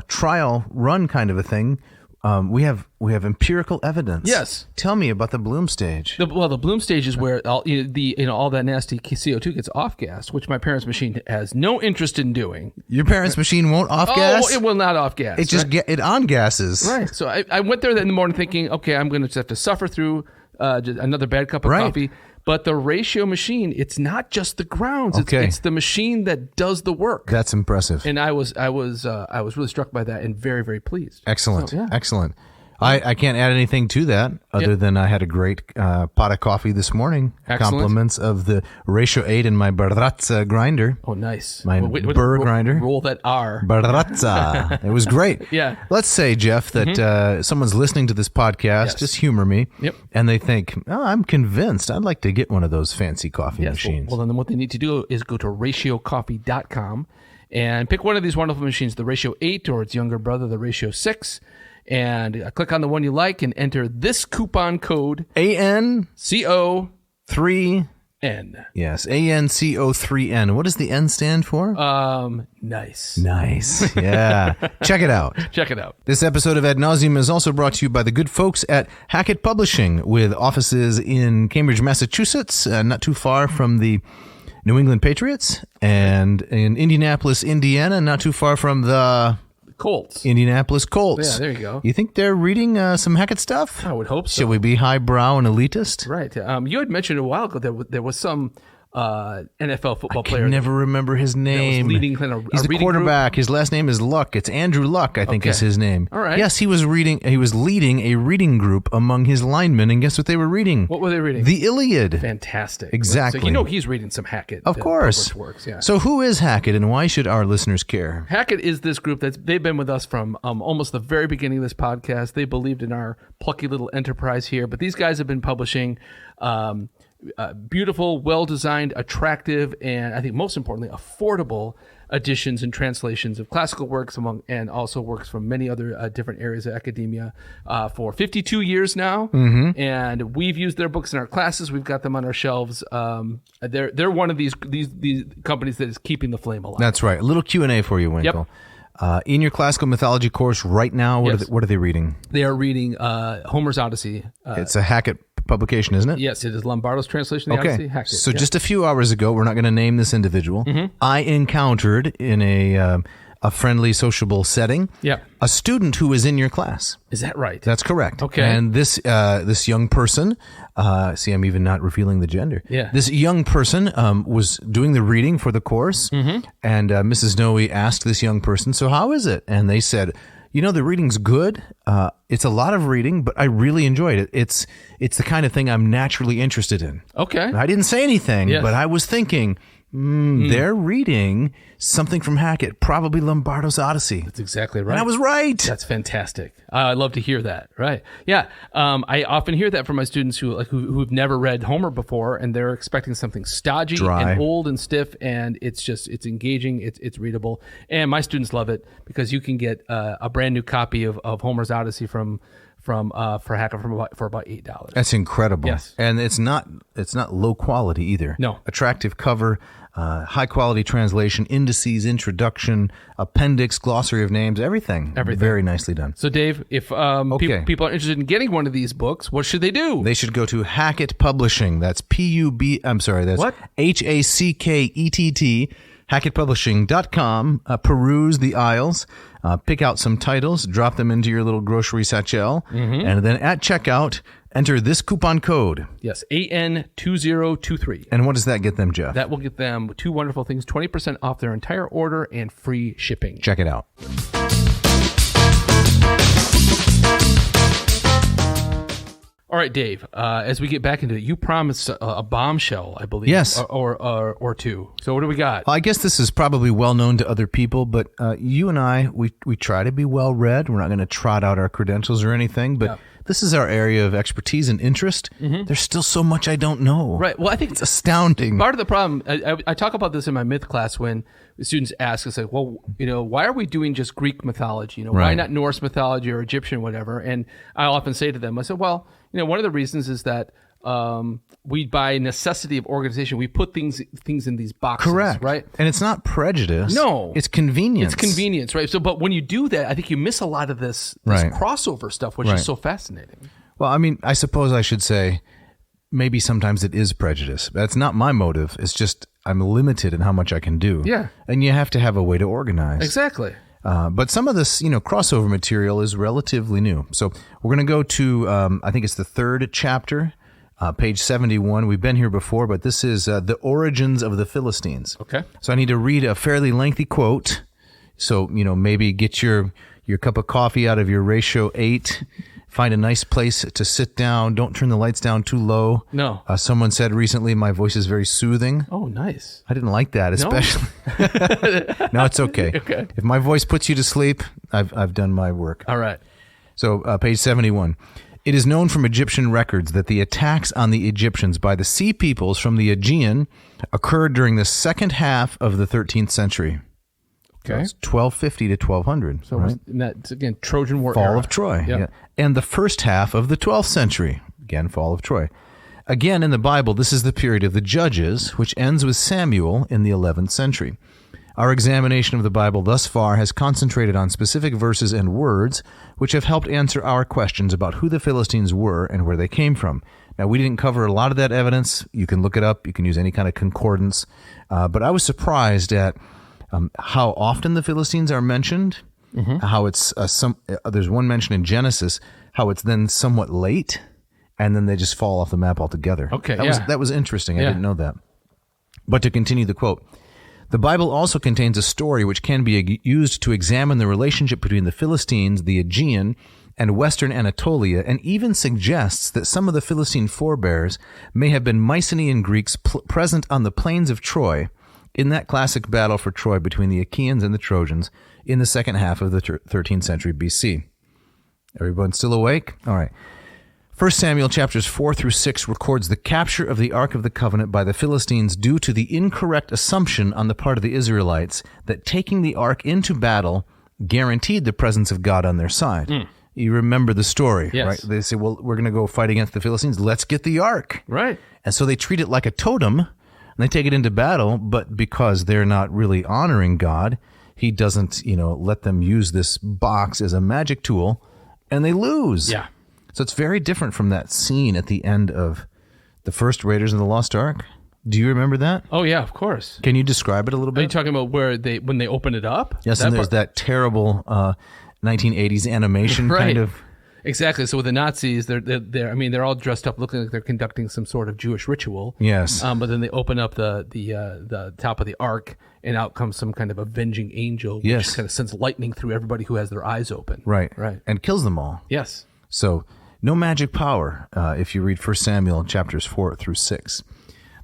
B: trial run kind of a thing. We have empirical evidence.
C: Yes.
B: Tell me about the bloom stage.
C: The bloom stage is where all that nasty CO2 gets off gas, which my parents' machine has no interest in doing.
B: Your parents' machine won't off gas?
C: Oh, it will not off gas.
B: It just it on gases.
C: Right. So I went there in the morning thinking, okay, I'm going to just have to suffer through just another bad cup of coffee. But the ratio machine, it's not just the grounds.
B: Okay.
C: It's the machine that does the work.
B: That's impressive.
C: And I was really struck by that and very, very pleased.
B: Excellent. So, yeah. Excellent. I can't add anything to that other than I had a great pot of coffee this morning.
C: Excellent.
B: Compliments of the ratio 8 in my barazza grinder.
C: Oh, nice.
B: My burr grinder.
C: Roll that R.
B: Barazza. It was great.
C: Yeah.
B: Let's say, Jeff, that someone's listening to this podcast, just humor me, and they think, I'm convinced I'd like to get one of those fancy coffee machines.
C: Well, then what they need to do is go to ratiocoffee.com and pick one of these wonderful machines, the ratio 8 or its younger brother, the ratio 6. And click on the one you like and enter this coupon code ANCO3N.
B: Yes, ANCO3N. What does the N stand for?
C: Nice.
B: Nice. Yeah. Check it out.
C: Check it out.
B: This episode of Ad Nauseam is also brought to you by the good folks at Hackett Publishing, with offices in Cambridge, Massachusetts, not too far from the New England Patriots, and in Indianapolis, Indiana, not too far from the
C: Colts.
B: Indianapolis Colts.
C: Yeah, there you go.
B: You think they're reading some Hackett stuff?
C: I would hope so.
B: Should we be highbrow and elitist?
C: Right. You had mentioned a while ago that there was some NFL football player.
B: I never remember his name.
C: Leading
B: He's the quarterback. Group. His last name is Luck. It's Andrew Luck, I think is his name.
C: All right.
B: Yes, he was leading a reading group among his linemen, and guess what they were reading?
C: What were they reading?
B: The Iliad.
C: Fantastic.
B: Exactly.
C: So he's reading some Hackett.
B: Of course.
C: Works, yeah.
B: So who is Hackett, and why should our listeners care?
C: Hackett is this group they've been with us from almost the very beginning of this podcast. They believed in our plucky little enterprise here, but these guys have been publishing beautiful, well-designed, attractive, and I think most importantly, affordable editions and translations of classical works and also works from many other different areas of academia for 52 years now. Mm-hmm. And we've used their books in our classes. We've got them on our shelves. They're one of these companies that is keeping the flame alive.
B: That's right. A little Q&A for you, Winkle. Yep. In your classical mythology course right now, what are they reading?
C: They are reading Homer's Odyssey.
B: It's a Hackett publication, isn't it?
C: Yes, it is Lombardo's translation of the Odyssey. Hackett.
B: So just a few hours ago, we're not going to name this individual, I encountered in a friendly, sociable setting a student who was in your class.
C: Is that right?
B: That's correct.
C: Okay.
B: And this young person, see, I'm even not revealing the gender.
C: Yeah.
B: This young person was doing the reading for the course, and Mrs. Noe asked this young person, so how is it? And they said, the reading's good. It's a lot of reading, but I really enjoyed it. It's the kind of thing I'm naturally interested in.
C: Okay.
B: I didn't say anything, but I was thinking, they're reading something from Hackett, probably Lombardo's Odyssey.
C: That's exactly right.
B: And I was right.
C: That's fantastic. I love to hear that. Right. Yeah. I often hear that from my students who've never read Homer before, and they're expecting something stodgy, dry, and old and stiff, and it's engaging, it's readable. And my students love it because you can get a brand new copy of Homer's Odyssey for Hackett for about $8.
B: That's incredible.
C: Yes.
B: And it's not low quality either.
C: No.
B: Attractive cover, high quality translation, indices, introduction, appendix, glossary of names, everything. Very nicely done.
C: So Dave, if people are interested in getting one of these books, what should they do?
B: They should go to Hackett Publishing. That's
C: what?
B: HACKETT. HackettPublishing.com. Peruse the aisles, pick out some titles, drop them into your little grocery satchel, and then at checkout, enter this coupon code.
C: Yes, AN2023.
B: And what does that get them, Jeff?
C: That will get them two wonderful things, 20% off their entire order and free shipping.
B: Check it out.
C: All right, Dave, as we get back into it, you promised a bombshell, I believe.
B: Yes.
C: Or two. So what do we got?
B: Well, I guess this is probably well known to other people, but you and I, we try to be well read. We're not going to trot out our credentials or anything, but this is our area of expertise and interest. There's still so much I don't know.
C: Right. Well, I think
B: it's astounding.
C: Part of the problem, I talk about this in my myth class when students ask us, like, well, why are we doing just Greek mythology? Why not Norse mythology or Egyptian, whatever? And I often say to them, I said, well, one of the reasons is that we, by necessity of organization, we put things in these boxes.
B: Correct.
C: Right.
B: And it's not prejudice.
C: No.
B: It's convenience.
C: It's convenience, right? So, but when you do that, I think you miss a lot of this crossover stuff, which is so fascinating.
B: Well, I mean, I suppose I should say maybe sometimes it is prejudice. That's not my motive. It's just I'm limited in how much I can do.
C: Yeah.
B: And you have to have a way to organize.
C: Exactly.
B: But some of this, crossover material is relatively new. So we're going to go to, I think it's the 3rd chapter, page 71. We've been here before, but this is the origins of the Philistines.
C: Okay.
B: So I need to read a fairly lengthy quote. So, maybe get your cup of coffee out of your ratio 8. Find a nice place to sit down. Don't turn the lights down too low.
C: No.
B: Someone said recently my voice is very soothing.
C: Oh, nice.
B: I didn't like that, especially. No, it's okay.
C: Okay.
B: If my voice puts you to sleep, I've done my work.
C: All right.
B: So, page 71. It is known from Egyptian records that the attacks on the Egyptians by the sea peoples from the Aegean occurred during the second half of the 13th century.
C: Okay.
B: So it's 1250 to 1200.
C: So
B: right?
C: that's, again, Trojan War
B: Fall
C: era.
B: of Troy.
C: Yep.
B: Yeah. And the first half of the 12th century. Again, fall of Troy. Again, in the Bible, this is the period of the Judges, which ends with Samuel in the 11th century. Our examination of the Bible thus far has concentrated on specific verses and words which have helped answer our questions about who the Philistines were and where they came from. Now, we didn't cover a lot of that evidence. You can look it up. You can use any kind of concordance. But I was surprised at how often the Philistines are mentioned, how it's there's one mention in Genesis, how it's then somewhat late, and then they just fall off the map altogether.
C: Okay,
B: that was interesting. I didn't know that. But to continue the quote, the Bible also contains a story which can be used to examine the relationship between the Philistines, the Aegean, and western Anatolia, and even suggests that some of the Philistine forebears may have been Mycenaean Greeks present on the plains of Troy in that classic battle for Troy between the Achaeans and the Trojans in the second half of the 13th century BC. Everyone still awake? All right. 1 Samuel chapters 4 through 6 records the capture of the Ark of the Covenant by the Philistines due to the incorrect assumption on the part of the Israelites that taking the Ark into battle guaranteed the presence of God on their side. You remember the story,
C: yes.
B: right? They say, well, we're going to go fight against the Philistines. Let's get the Ark.
C: Right.
B: And so they treat it like a totem, and they take it into battle, but because they're not really honoring God, he doesn't, let them use this box as a magic tool, and they lose.
C: Yeah.
B: So it's very different from that scene at the end of the first Raiders of the Lost Ark. Do you remember that?
C: Oh, yeah, of course.
B: Can you describe it a little bit?
C: Are you talking about when they open it up?
B: Yes, and there's that terrible 1980s animation kind of.
C: Exactly. So with the Nazis, they're all dressed up, looking like they're conducting some sort of Jewish ritual.
B: Yes.
C: But then they open up the top of the ark, and out comes some kind of avenging angel, which kind of sends lightning through everybody who has their eyes open.
B: Right.
C: Right.
B: And kills them all.
C: Yes.
B: So no magic power if you read 1 Samuel chapters 4 through 6.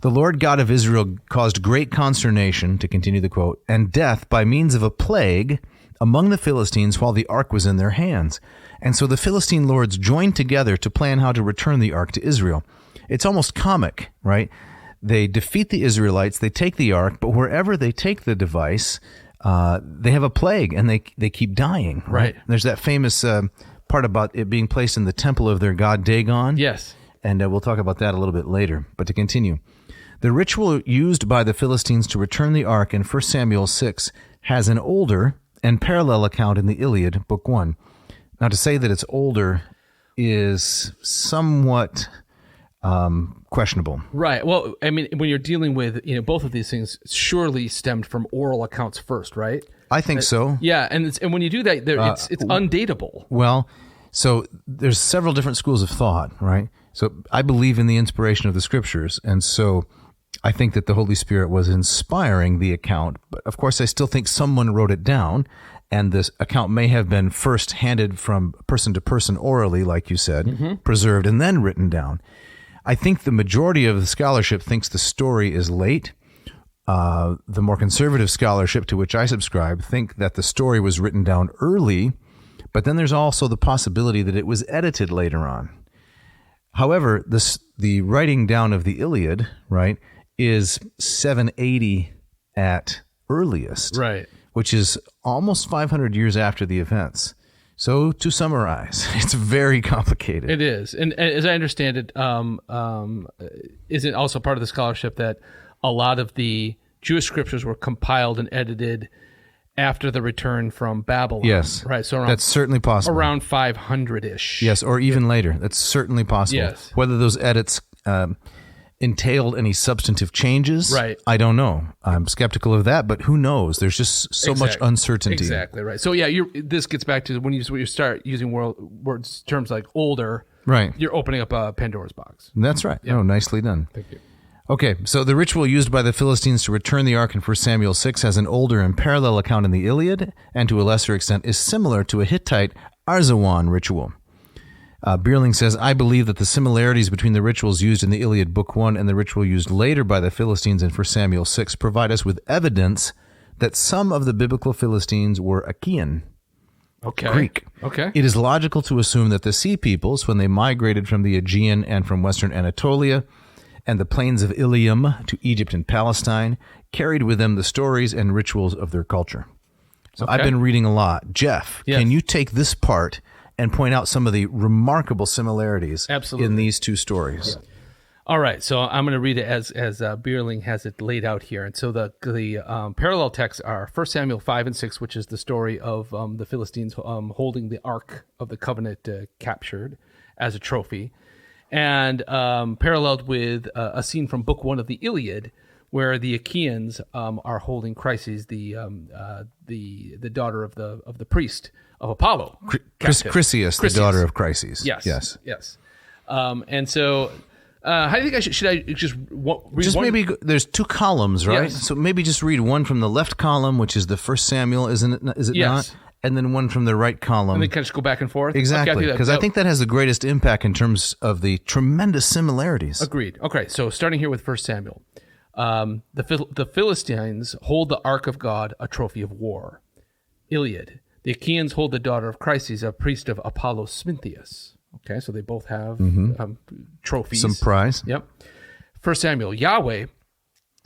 B: The Lord God of Israel caused great consternation, to continue the quote, and death by means of a plague among the Philistines while the ark was in their hands. And so the Philistine lords joined together to plan how to return the ark to Israel. It's almost comic, right? They defeat the Israelites, they take the ark, but wherever they take the device, they have a plague, and they keep dying. Right. There's that famous part about it being placed in the temple of their god Dagon.
C: Yes.
B: And we'll talk about that a little bit later. But to continue, the ritual used by the Philistines to return the ark in 1 Samuel 6 has an older and parallel account in the Iliad, Book 1. Now, to say that it's older is somewhat questionable.
C: Right. Well, I mean, when you're dealing with, both of these things surely stemmed from oral accounts first, right?
B: I think so.
C: Yeah, and when you do that, it's undateable.
B: Well, so there's several different schools of thought, right? So I believe in the inspiration of the Scriptures, and so I think that the Holy Spirit was inspiring the account. But of course, I still think someone wrote it down, and this account may have been first handed from person to person orally, like you said, preserved, and then written down. I think the majority of the scholarship thinks the story is late. The more conservative scholarship, to which I subscribe, think that the story was written down early, But then there's also the possibility that it was edited later on. However, the writing down of the Iliad, right, is 780 at earliest,
C: Right.
B: which is almost 500 years after the events. So to summarize, it's very complicated.
C: It is. And as I understand it, isn't also part of the scholarship that a lot of the Jewish scriptures were compiled and edited after the return from Babylon.
B: Yes.
C: Right. So
B: That's certainly possible.
C: around 500-ish.
B: Yes, or even later. That's certainly possible.
C: Yes.
B: Whether those edits entailed any substantive changes,
C: right,
B: I don't know. I'm skeptical of that, but who knows? There's just so much uncertainty.
C: Exactly right. So yeah, this gets back to when you start using words terms like older,
B: right?
C: You're opening up a Pandora's box.
B: That's right. Yep. Oh, nicely done.
C: Thank you.
B: Okay, so the ritual used by the Philistines to return the ark in 1 Samuel 6 has an older and parallel account in the Iliad, and to a lesser extent is similar to a Hittite Arzawan ritual. Bierling says, I believe that the similarities between the rituals used in the Iliad Book 1 and the ritual used later by the Philistines in 1 Samuel 6 provide us with evidence that some of the biblical Philistines were Achaean, Greek.
C: Okay.
B: It is logical to assume that the Sea Peoples, when they migrated from the Aegean and from western Anatolia and the plains of Ilium to Egypt and Palestine, carried with them the stories and rituals of their culture. So I've been reading a lot. Jeff, can you take this part and point out some of the remarkable similarities in these two stories?
C: Yeah. All right, so I'm going to read it as Bierling has it laid out here. And so the parallel texts are 1 Samuel 5 and 6, which is the story of the Philistines holding the Ark of the Covenant captured as a trophy, and paralleled with a scene from Book 1 of the Iliad, where the Achaeans are holding Chryses, the daughter of the priest of Apollo,
B: Chryseis, the daughter of Chryses.
C: Yes. And so, how do you think should I just read
B: just
C: one?
B: Maybe there's two columns, right?
C: Yes.
B: So maybe just read one from the left column, which is the 1 Samuel, is it
C: Yes.
B: not? And then one from the right column.
C: And then kind of just go back and forth?
B: Exactly, because I think that has the greatest impact in terms of the tremendous similarities.
C: Agreed. Okay, so starting here with 1 Samuel. The Philistines hold the Ark of God, a trophy of war. Iliad. The Achaeans hold the daughter of Chryses, a priest of Apollo Smintheus. Okay, so they both have trophies.
B: Some prize.
C: Yep. 1 Samuel. Yahweh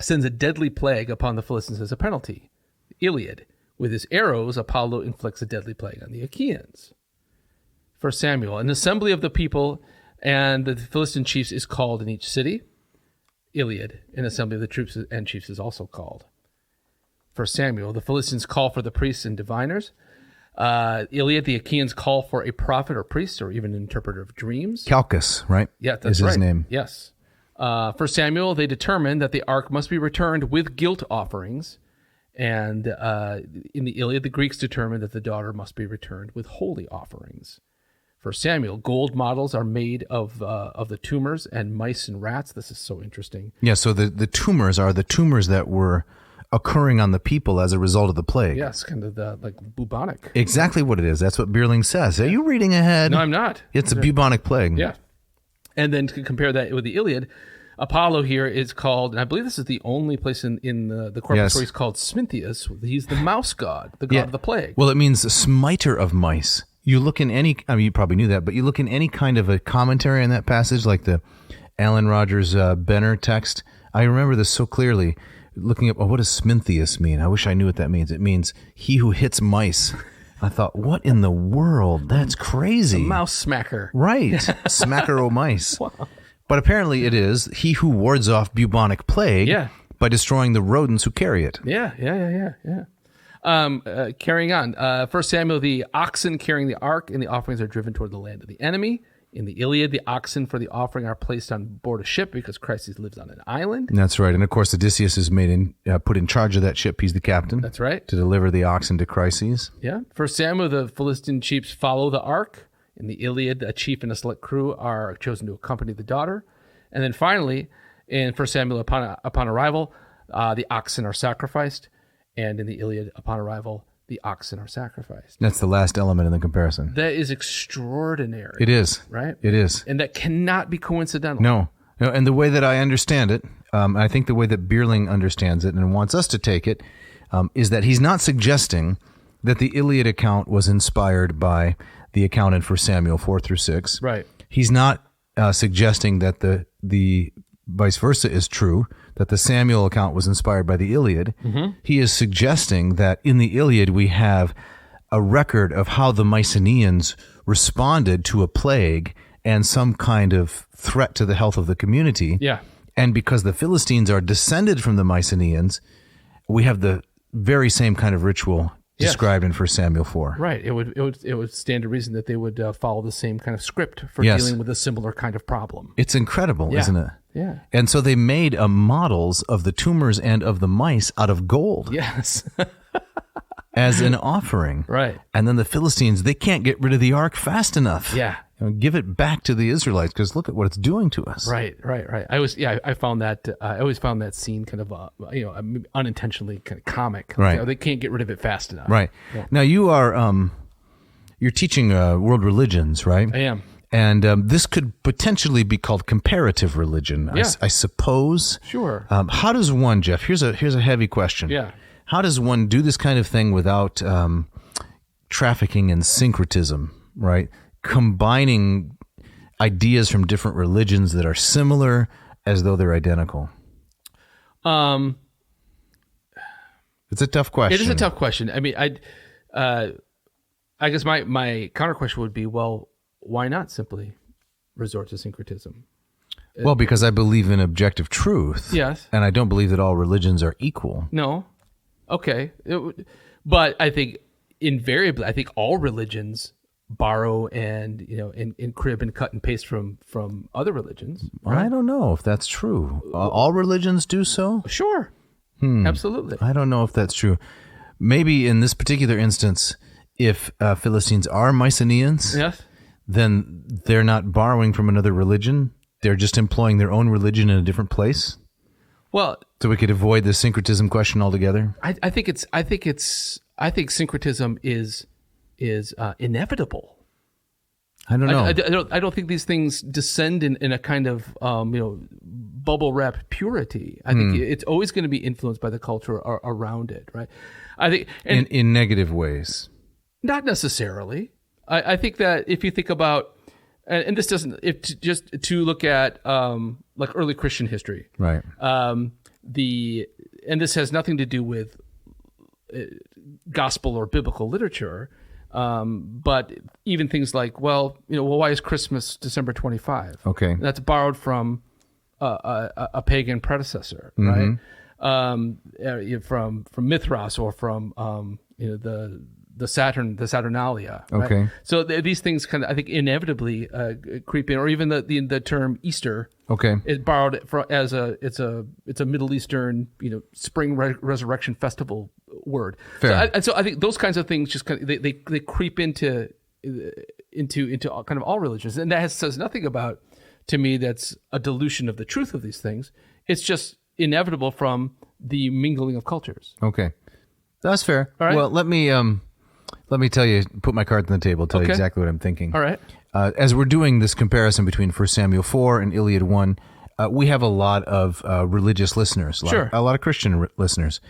C: sends a deadly plague upon the Philistines as a penalty. Iliad. With his arrows, Apollo inflicts a deadly plague on the Achaeans. 1 Samuel. An assembly of the people and the Philistine chiefs is called in each city. Iliad. An assembly of the troops and chiefs is also called. 1 Samuel. The Philistines call for the priests and diviners. Iliad. The Achaeans call for a prophet or priest or even an interpreter of dreams.
B: Calchas, right?
C: Yeah, that's
B: is his name.
C: Yes. 1 Samuel. They determine that the ark must be returned with guilt offerings. And in the Iliad, the Greeks determined that the daughter must be returned with holy offerings. 1 Samuel, gold models are made of the tumors and mice and rats. This is so interesting.
B: Yeah, so the tumors are the tumors that were occurring on the people as a result of the plague.
C: Yes, kind of the bubonic.
B: Exactly what it is. That's what Bierling says. Are you reading ahead?
C: No, I'm not.
B: It's a bubonic plague.
C: Yeah. And then to compare that with the Iliad, Apollo here is called, and I believe this is the only place in the corpus where he's called Smintheus. He's the mouse god, the god of the plague.
B: Well, it means smiter of mice. You look in any, I mean, you probably knew that, but you look in any kind of a commentary on that passage, like the Alan Rogers Benner text. I remember this so clearly, looking up, what does Smintheus mean? I wish I knew what that means. It means he who hits mice. I thought, what in the world? That's crazy.
C: Mouse smacker.
B: Right. Smacker o' mice. Wow. But apparently it is he who wards off bubonic plague by destroying the rodents who carry it.
C: Yeah. Carrying on. 1 Samuel, the oxen carrying the ark and the offerings are driven toward the land of the enemy. In the Iliad, the oxen for the offering are placed on board a ship because Chryses lives on an island.
B: That's right. And of course, Odysseus is put in charge of that ship. He's the captain.
C: That's right.
B: To deliver the oxen to Chryses.
C: Yeah. 1 Samuel, the Philistine chiefs follow the ark. In the Iliad, a chief and a select crew are chosen to accompany the daughter. And then finally, in 1 Samuel, upon arrival, the oxen are sacrificed. And in the Iliad, upon arrival, the oxen are sacrificed.
B: That's the last element in the comparison.
C: That is extraordinary.
B: It is.
C: Right?
B: It is.
C: And that cannot be coincidental.
B: No. And the way that I understand it, I think the way that Bierling understands it and wants us to take it, is that he's not suggesting that the Iliad account was inspired by the account in 1 Samuel 4-6.
C: Right.
B: He's not suggesting that the vice versa is true, that the Samuel account was inspired by the Iliad. Mm-hmm. He is suggesting that in the Iliad we have a record of how the Mycenaeans responded to a plague and some kind of threat to the health of the community.
C: Yeah.
B: And because the Philistines are descended from the Mycenaeans, we have the very same kind of ritual described in 1 Samuel 4.
C: Right. It would stand to reason that they would follow the same kind of script for
B: Yes.
C: dealing with a similar kind of problem.
B: It's incredible, isn't it?
C: Yeah.
B: And so they made models of the tumors and of the mice out of gold
C: Yes.
B: as an offering.
C: Right.
B: And then the Philistines, they can't get rid of the ark fast enough.
C: Yeah.
B: Give it back to the Israelites because look at what it's doing to us.
C: Right. I found that I always found that scene kind of unintentionally kind of comic.
B: Right.
C: They can't get rid of it fast enough.
B: Right.
C: Yeah.
B: Now you are you're teaching world religions, right?
C: I am.
B: And this could potentially be called comparative religion,
C: Yeah.
B: I suppose.
C: Sure.
B: How does one, Jeff? Here's a heavy question.
C: Yeah.
B: How does one do this kind of thing without trafficking in syncretism? Right. Combining ideas from different religions that are similar as though they're identical? It's a tough question.
C: It is a tough question. I mean, I guess my counter question would be, well, why not simply resort to syncretism?
B: Well, because I believe in objective truth.
C: Yes.
B: And I don't believe that all religions are equal.
C: No. Okay. But I think invariably, I think all religions borrow and crib and cut and paste from other religions. Right?
B: I don't know if that's true. All religions do so?
C: Sure. Absolutely.
B: I don't know if that's true. Maybe in this particular instance, if Philistines are Mycenaeans,
C: Yes.
B: then they're not borrowing from another religion. They're just employing their own religion in a different place.
C: Well,
B: So we could avoid the syncretism question altogether.
C: I think syncretism is inevitable.
B: I don't know.
C: I don't think these things descend in a kind of bubble wrap purity. I think it's always going to be influenced by the culture around it, right? I think
B: in negative ways.
C: not necessarily. I think that if you think about, and this doesn't, just to look at like early Christian history,
B: Right.
C: and this has nothing to do with gospel or biblical literature. But even things like, why is Christmas December 25?
B: Okay.
C: That's borrowed from a pagan predecessor, right? From Mithras or from the Saturnalia. Right?
B: Okay.
C: So these things kind of, I think, inevitably creep in, or even the term Easter.
B: Okay.
C: Is borrowed it's a Middle Eastern spring resurrection festival word.
B: Fair.
C: So I think those kinds of things just kind of, they creep into kind of all religions, and that says nothing about, to me, that's a dilution of the truth of these things. It's just inevitable from the mingling of cultures.
B: Okay. That's fair.
C: All right.
B: Well, let me tell you, put my cards on the table, tell you
C: Okay.
B: exactly what I'm thinking.
C: All right.
B: As we're doing this comparison between 1 Samuel 4 and Iliad 1, we have a lot of religious listeners,
C: Sure.
B: a lot of Christian listeners.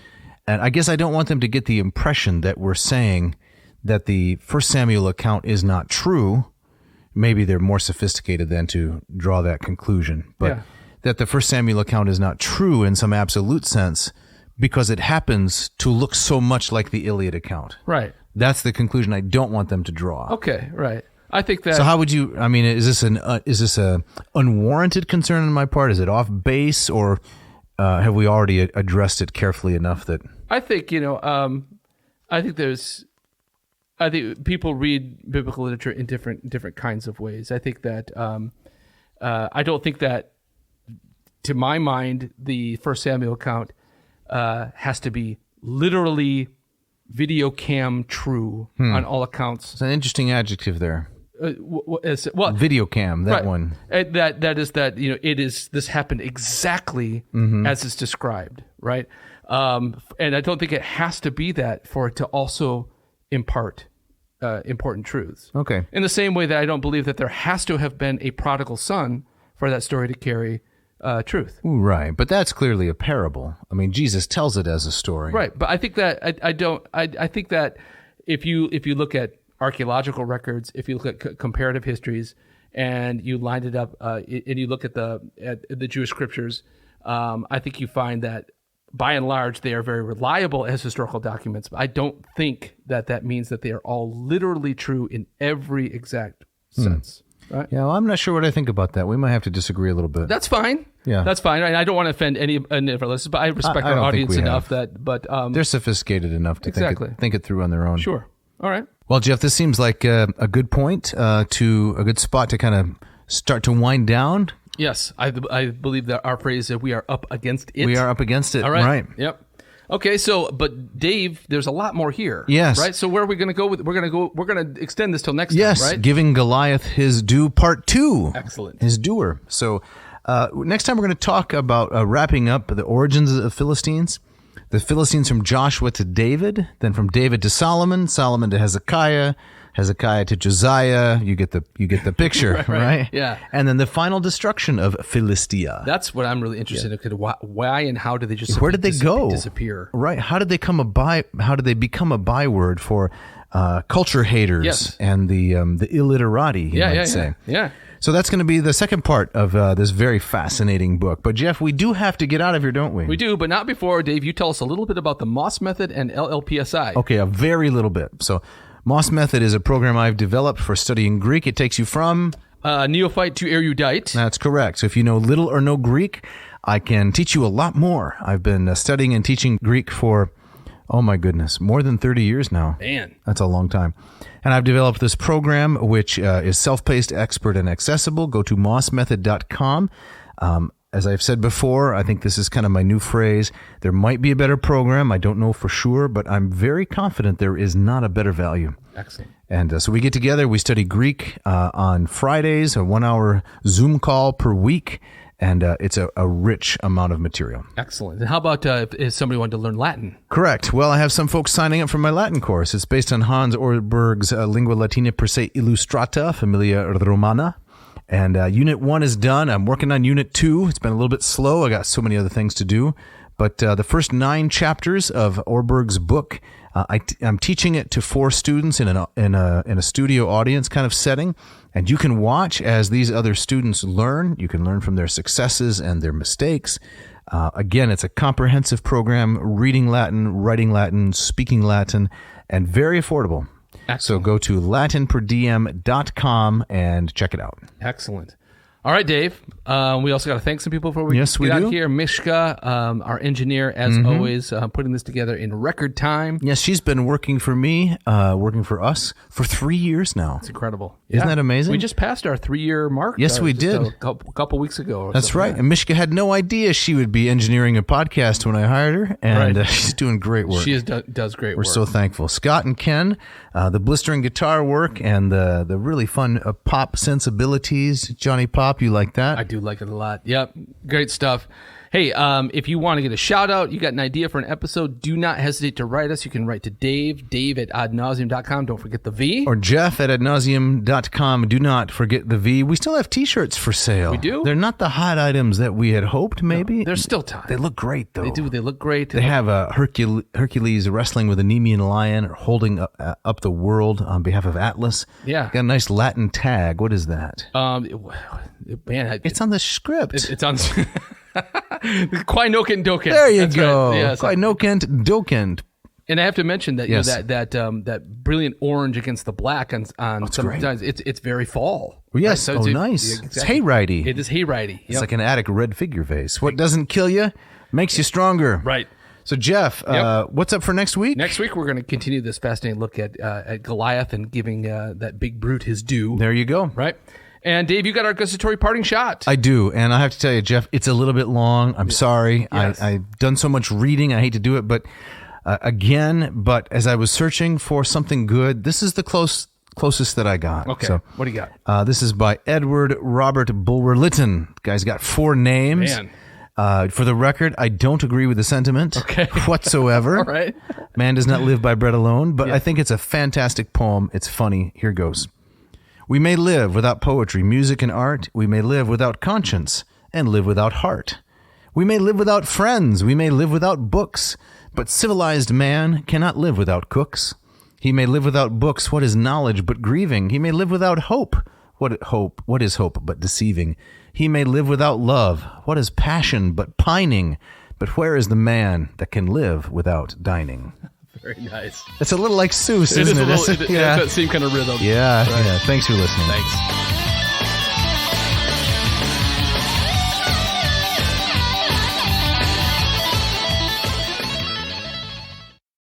B: And I guess I don't want them to get the impression that we're saying that the 1 Samuel account is not true. Maybe they're more sophisticated than to draw that conclusion. But
C: Yeah.
B: that the 1 Samuel account is not true in some absolute sense because it happens to look so much like the Iliad account.
C: Right.
B: That's the conclusion I don't want them to draw.
C: Okay. Right. I think that.
B: So how would you? I mean, is this a unwarranted concern on my part? Is it off base, or have we already addressed it carefully enough that?
C: I think I think people read biblical literature in different kinds of ways. I think that I don't think that, to my mind, the 1 Samuel account has to be literally video cam true on all accounts.
B: It's an interesting adjective there.
C: Well,
B: Video cam, that
C: right.
B: one.
C: This happened exactly as it's described, right? And I don't think it has to be that for it to also impart important truths.
B: Okay.
C: In the same way that I don't believe that there has to have been a prodigal son for that story to carry truth.
B: Ooh, right, but that's clearly a parable. I mean, Jesus tells it as a story.
C: Right, but I think that I think that if you look at archaeological records, if you look at comparative histories, and you lined it up, and you look at the Jewish scriptures, I think you find that by and large they are very reliable as historical documents. But I don't think that means that they are all literally true in every exact sense. Right?
B: Yeah, well, I'm not sure what I think about that. We might have to disagree a little bit.
C: That's fine.
B: Yeah,
C: that's fine. I don't want to offend any of our listeners, but I respect our audience enough that. But
B: they're sophisticated enough to think it through on their own.
C: Sure. All right.
B: Well, Jeff, this seems like a good point to a good spot to kind of start to wind down.
C: Yes, I believe that our phrase is we are up against it.
B: We are up against it.
C: All right.
B: Right.
C: Yep. Okay, but Dave, there's a lot more here.
B: Yes.
C: Right? So where are we going to go with? We're going to extend this till next time, right?
B: Giving Goliath his due, part 2.
C: Excellent.
B: His doer. So next time we're going to talk about wrapping up the origins of the Philistines. The Philistines from Joshua to David, then from David to Solomon, Solomon to Hezekiah, Hezekiah to Josiah. You get the picture, right?
C: Yeah.
B: And then the final destruction of Philistia.
C: That's what I'm really interested in. Why and how did they just
B: where did they go?
C: Disappear?
B: Right. How did they become a byword for culture haters and the illiterati? You might say.
C: Yeah.
B: So that's going to be the second part of this very fascinating book. But Jeff, we do have to get out of here, don't we?
C: We do, but not before, Dave, you tell us a little bit about the Moss Method and LLPSI.
B: Okay, a very little bit. So Moss Method is a program I've developed for studying Greek. It takes you from
C: neophyte to erudite.
B: That's correct. So if you know little or no Greek, I can teach you a lot more. I've been studying and teaching Greek for, oh my goodness, more than 30 years now.
C: Man.
B: That's a long time. And I've developed this program, which is self-paced, expert, and accessible. Go to mossmethod.com. As I've said before, I think this is kind of my new phrase. There might be a better program. I don't know for sure, but I'm very confident there is not a better value.
C: Excellent.
B: And so we get together, we study Greek on Fridays, a 1-hour Zoom call per week. And it's a rich amount of material.
C: Excellent. And how about if somebody wanted to learn Latin?
B: Correct. Well, I have some folks signing up for my Latin course. It's based on Hans Orberg's Lingua Latina per se illustrata, Familia Romana. And Unit 1 is done. I'm working on Unit 2. It's been a little bit slow. I got so many other things to do. But the first 9 chapters of Orberg's book, I'm teaching it to 4 students in a studio audience kind of setting. And you can watch as these other students learn. You can learn from their successes and their mistakes. Again, it's a comprehensive program, reading Latin, writing Latin, speaking Latin, and very affordable. Excellent. So go to latinperdiem.com and check it out.
C: Excellent. All right, Dave. We also got to thank some people before we get out here. Mishka, our engineer, as always, putting this together in record time.
B: Yes, she's been working for me, working for us for 3 years now.
C: It's incredible.
B: Isn't that amazing?
C: We just passed our 3-year mark.
B: Yes, we did.
C: A couple weeks ago.
B: That's right. And Mishka had no idea she would be engineering a podcast when I hired her, and she's doing great work.
C: She does great work.
B: We're so thankful. Scott and Ken, the blistering guitar work and the really fun pop sensibilities. Johnny Pop. You like that?
C: I do like it a lot. Yep. Great stuff. Hey, if you want to get a shout out, you got an idea for an episode, do not hesitate to write us. You can write to Dave at adnauseum.com. Don't forget the V.
B: Or Jeff at adnauseum.com. Do not forget the V. We still have t-shirts for sale.
C: We do?
B: They're not the hot items that we had hoped, maybe.
C: No, there's still time.
B: They look great, though.
C: They do. They look great.
B: They have a Hercules wrestling with a Nemean lion or holding up the world on behalf of Atlas.
C: Yeah.
B: Got a nice Latin tag. What is that?
C: Man,
B: it's on the script.
C: It's on... Quai nocent docent.
B: There you go.
C: Right. Yeah,
B: Quai nocent docent.
C: And I have to mention that that brilliant orange against the black on sometimes it's very fall.
B: Well, yes.
C: Right? So
B: nice. Exactly. It's hayride-y.
C: It is hayride-y.
B: It's like an attic red figure face. What doesn't kill you makes you stronger.
C: Right.
B: So Jeff, what's up for next week?
C: Next week we're going to continue this fascinating look at Goliath and giving that big brute his due.
B: There you go.
C: Right. And Dave, you got our gustatory parting shot.
B: I do, and I have to tell you, Jeff, it's a little bit long. I'm sorry.
C: Yes.
B: I've done so much reading. I hate to do it, but but as I was searching for something good, this is the closest that I got.
C: Okay,
B: so,
C: what do you got?
B: This is by Edward Robert Bulwer-Lytton. Guy's got 4 names.
C: Man.
B: For the record, I don't agree with the sentiment whatsoever.
C: All right.
B: Man does not live by bread alone, but I think it's a fantastic poem. It's funny. Here goes. We may live without poetry, music, and art. We may live without conscience and live without heart. We may live without friends. We may live without books. But civilized man cannot live without cooks. He may live without books. What is knowledge but grieving? He may live without hope. What is hope but deceiving? He may live without love. What is passion but pining? But where is the man that can live without dining?
C: Very nice.
B: It's a little like Seuss, isn't it?
C: It does seem kind of rhythm.
B: Yeah, right. Yeah. Thanks for listening.
C: Thanks.